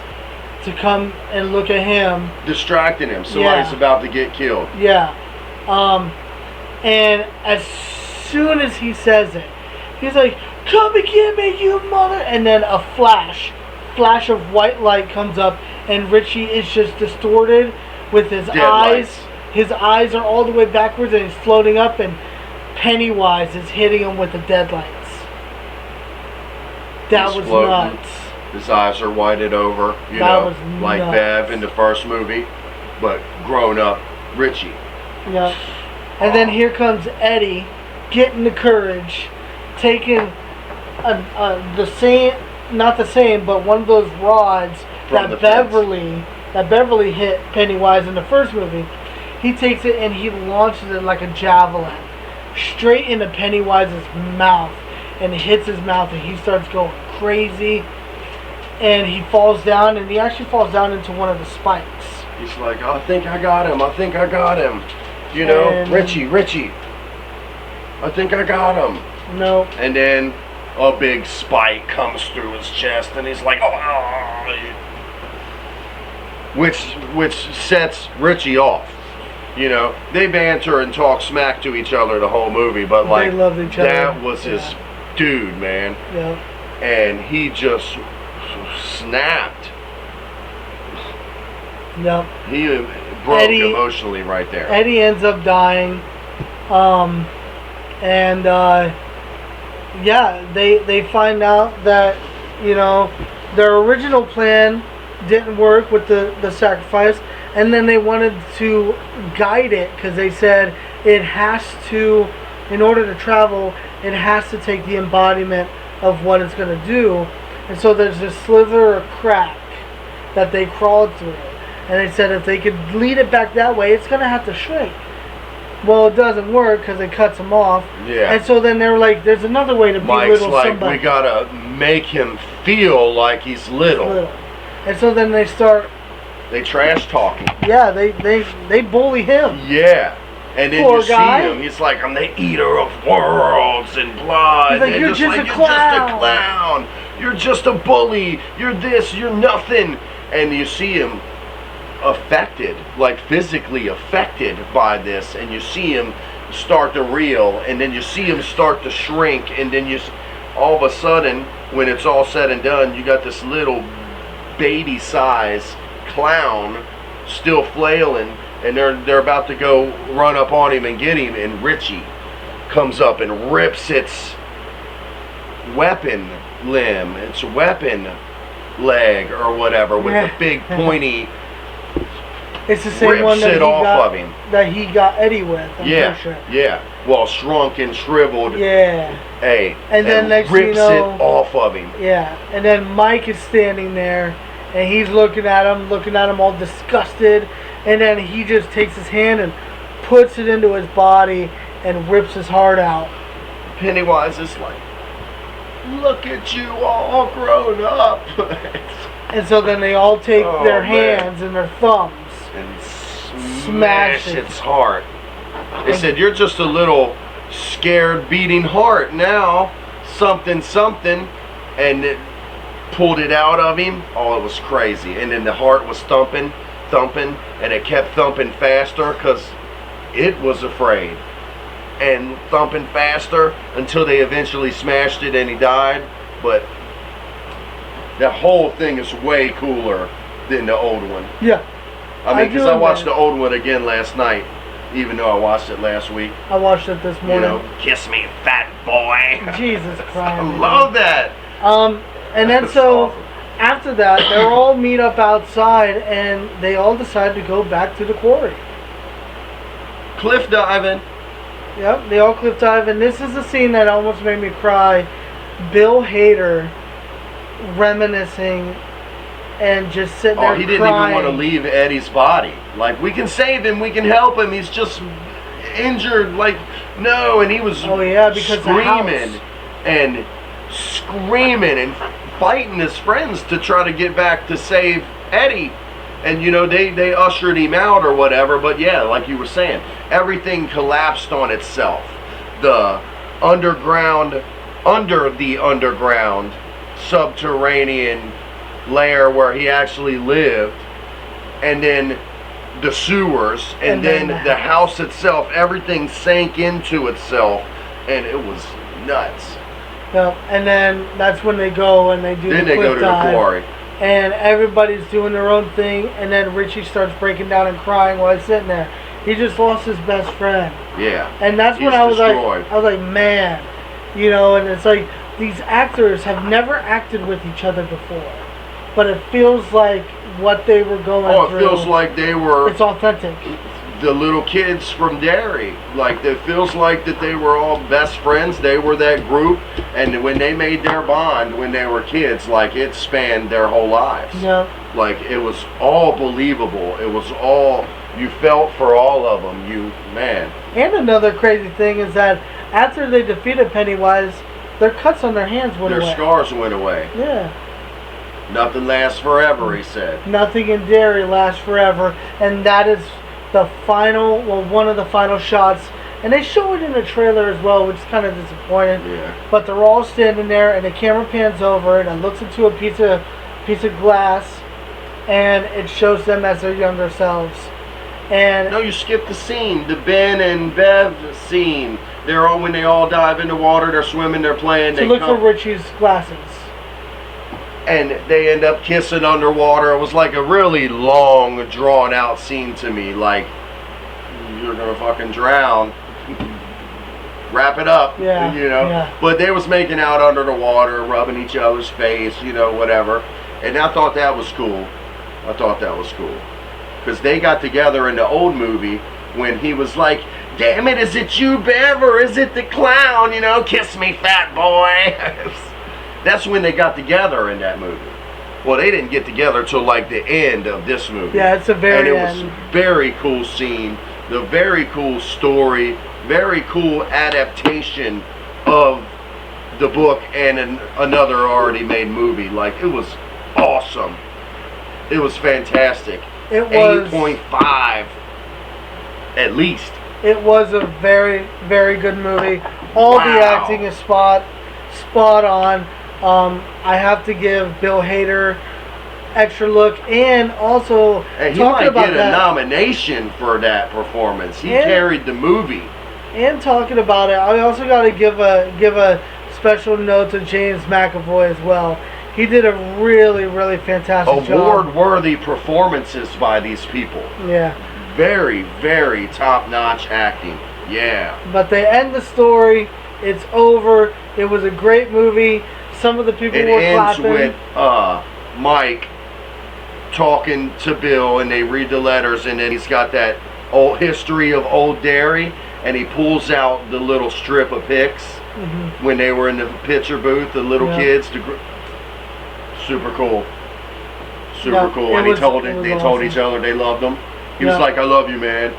to come and look at him. Distracting him. Somebody's about to get killed. Yeah. And as soon as he says it, he's like, "Come and get me, you mother!" And then a flash of white light comes up, and Richie is just distorted with his Dead eyes. lights. His eyes are all the way backwards, and he's floating up, and Pennywise is hitting him with the deadlights. That He's was floating. nuts. His eyes are whited over, That was like nuts. Bev in the first movie, but grown up Richie. Yeah. And then here comes Eddie, getting the courage, taking the same, not the same, but one of those rods From the that fence. Beverly hit Pennywise in the first movie. He takes it and he launches it like a javelin straight into Pennywise's mouth, and it hits his mouth, and he starts going crazy, and he falls down, and he actually falls down into one of the spikes. He's like, I think I got him. I think I got him. You know, And- Richie. I think I got him. No. And then a big spike comes through his chest, and he's like, oh, which sets Richie off. You know, they banter and talk smack to each other the whole movie, but like They loved each other. that was his dude, man, Yeah. and he just snapped. Yeah. He broke Eddie- emotionally right there. Eddie ends up dying, and yeah, they find out that, you know, their original plan didn't work with the sacrifice, and then they wanted to guide it, because they said it has to, in order to travel, it has to take the embodiment of what it's going to do. And so there's this slither or crack that they crawled through, and they said if they could lead it back that way, it's going to have to shrink. Well, it doesn't work because it cuts them off. Yeah. And so then they're like, there's another way to Mike's belittle like, somebody. we gotta make him feel like he's little. And so then they start, They trash talking. yeah, they bully him. Yeah. And then Poor you guy. see him, he's like, I'm the eater of worlds and blood. He's like, and "You're just a you're just clown." a clown. You're just a bully. You're this, you're nothing. And you see him affected, like physically affected by this, and you see him start to reel, and then you see him start to shrink, and then all of a sudden, when it's all said and done, you got this little baby size clown still flailing, and they're about to go run up on him and get him, and Richie comes up and rips its weapon limb, its weapon leg or whatever, with the big pointy, It's the same rips one that it off of him. he got Eddie with. I'm Yeah, pretty sure. yeah. Well, shrunk and shriveled. Yeah. Hey, And then next thing you rips know- it off of him. Yeah, and then Mike is standing there, and he's looking at him all disgusted, and then he just takes his hand and puts it into his body and rips his heart out. Pennywise is like, look at you all grown up. And so then they all take Oh, their man. hands and their thumbs. And Smash smash it. its heart. They said, you're just a little scared beating heart now. Something. And it pulled it out of him. Oh, it was crazy. And then the heart was thumping, and it kept thumping faster because it was afraid. And thumping faster until they eventually smashed it and he died. But that whole thing is way cooler than the old one. Yeah, I mean, because do I watched admit the old one again last night, even though I watched it last week. I watched it this You morning. know, kiss me, fat boy. Jesus Christ. I love that. And then That's so awesome. after that, they all meet up outside, and they all decide to go back to the quarry. Cliff diving. Yep, they all cliff dive, and this is the scene that almost made me cry. Bill Hader reminiscing and just sitting there Oh, he didn't crying. even want to leave Eddie's body. Like, we can save him, we can help him. He's just injured. Like, no, and he was Oh, yeah, because the house. screaming and fighting his friends to try to get back to save Eddie. And you know, they ushered him out or whatever, but yeah, like you were saying, everything collapsed on itself. The under the underground subterranean lair where he actually lived, and then the sewers, and then the house itself, everything sank into itself, and it was nuts. Yep. And then that's when they go and they do Then the they quick go to the dive, quarry. and everybody's doing their own thing, and then Richie starts breaking down and crying while he's sitting there. He just lost his best friend. Yeah. And that's when He's I was destroyed. like, man, you know, and it's like these actors have never acted with each other before, but it feels like what they were going through. It feels like they were It's authentic. the little kids from Derry. Like, it feels like that they were all best friends. They were that group, and when they made their bond when they were kids, like, it spanned their whole lives. Yeah. Like, it was all believable. It was all, you felt for all of them. Man. And another crazy thing is that after they defeated Pennywise, their cuts on their hands went Their away. scars went away. Yeah. Nothing lasts forever, he said. Nothing in Derry lasts forever, and that is the final, well, one of the final shots. And they show it in the trailer as well, which is kind of disappointing. Yeah. But they're all standing there, and the camera pans over, and it looks into a piece of glass, and it shows them as their younger selves. And No, you skipped the scene, the Ben and Bev scene. They're all, when they all dive in the water, they're swimming, they're playing. to They look for come, Richie's glasses. and they end up kissing underwater. It was like a really long, drawn out scene to me. Like, you're gonna fucking drown. Wrap it up. Yeah, You know. yeah. But they was making out under the water, rubbing each other's face, you know, whatever. And I thought that was cool. Because they got together in the old movie when he was like, damn it, is it you, Bev, or is it the clown? You know, kiss me, fat boy. That's when they got together in that movie. Well, they didn't get together till like the end of this movie. Yeah, it's a very And it end. was very cool scene, the very cool story, very cool adaptation of the book and another already made movie. Like, it was awesome. It was fantastic. It was 8.5 at least. It was a very, very good movie. All the Wow. acting is spot on. I have to give Bill Hader extra look, and also And he talking might about get a that, nomination for that performance. He And- carried the movie. and talking about it, I also got to give a special note to James McAvoy as well. He did a really, really fantastic job. Award-worthy performances by these people. Yeah. Very, very top-notch acting. Yeah. But they end the story. It's over. It was a great movie. Some of the people It were ends clapping. with Mike talking to Bill, and they read the letters, and then he's got that old history of Old Derry, and he pulls out the little strip of pics when they were in the picture booth, the little Yeah. kids. Super cool. Super No, cool. it And was- they told awesome. each other they loved him. He was Yeah. like, I love you, man.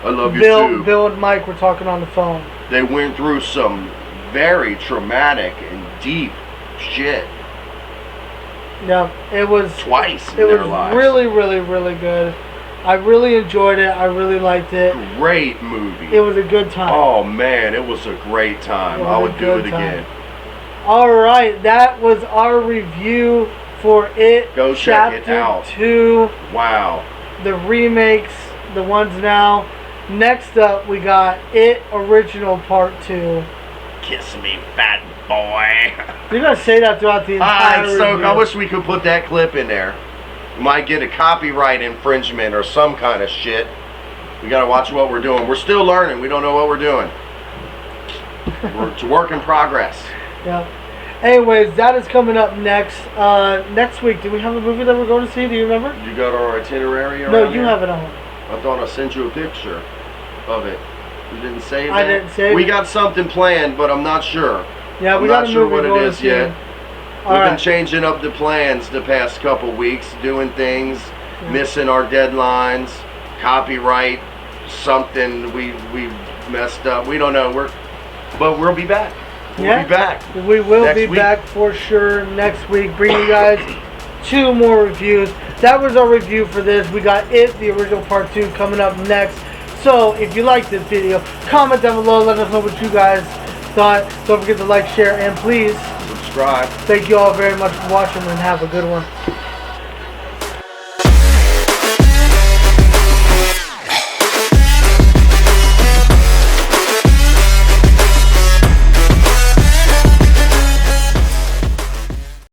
I love you too. Bill and Mike were talking on the phone. They went through some very traumatic and deep shit Yeah, it was. twice in It their was lives. really, really, really good. I really enjoyed it. I really liked it. Great movie. It was a good time. Oh man, it was a great time. It was I a would do good it time. again. All right, that was our review for It. Go check it Chapter out. 2, Wow. the remakes, the ones now. Next up, we got It Original Part 2. Kiss me, fat boy. You're gonna say that throughout the entire review. I wish we could put that clip in there. We might get a copyright infringement or some kind of shit. We gotta watch what we're doing. We're still learning. We don't know what we're doing. It's a work in progress. Yeah. Anyways, that is coming up next. Next week, do we have a movie that we're going to see? Do you remember? You got our itinerary around No, you here? have it on. I thought I sent you a picture of it. You didn't save it? I didn't save We it. got something planned, but I'm not sure. Yeah, I'm we not got a sure movie what it going is to see. yet. All We've been right. changing up the plans the past couple weeks, doing things, Yeah. missing our deadlines, copyright, something we messed up. We don't know. But we'll be back. We'll be back. We will next be week. back for sure next week, bringing you guys 2 more reviews. That was our review for this. We got It, the original Part 2, coming up next. So, if you like this video, comment down below. Let us know what you guys thought. Don't forget to like, share, and please, Subscribe. thank you all very much for watching, and have a good one.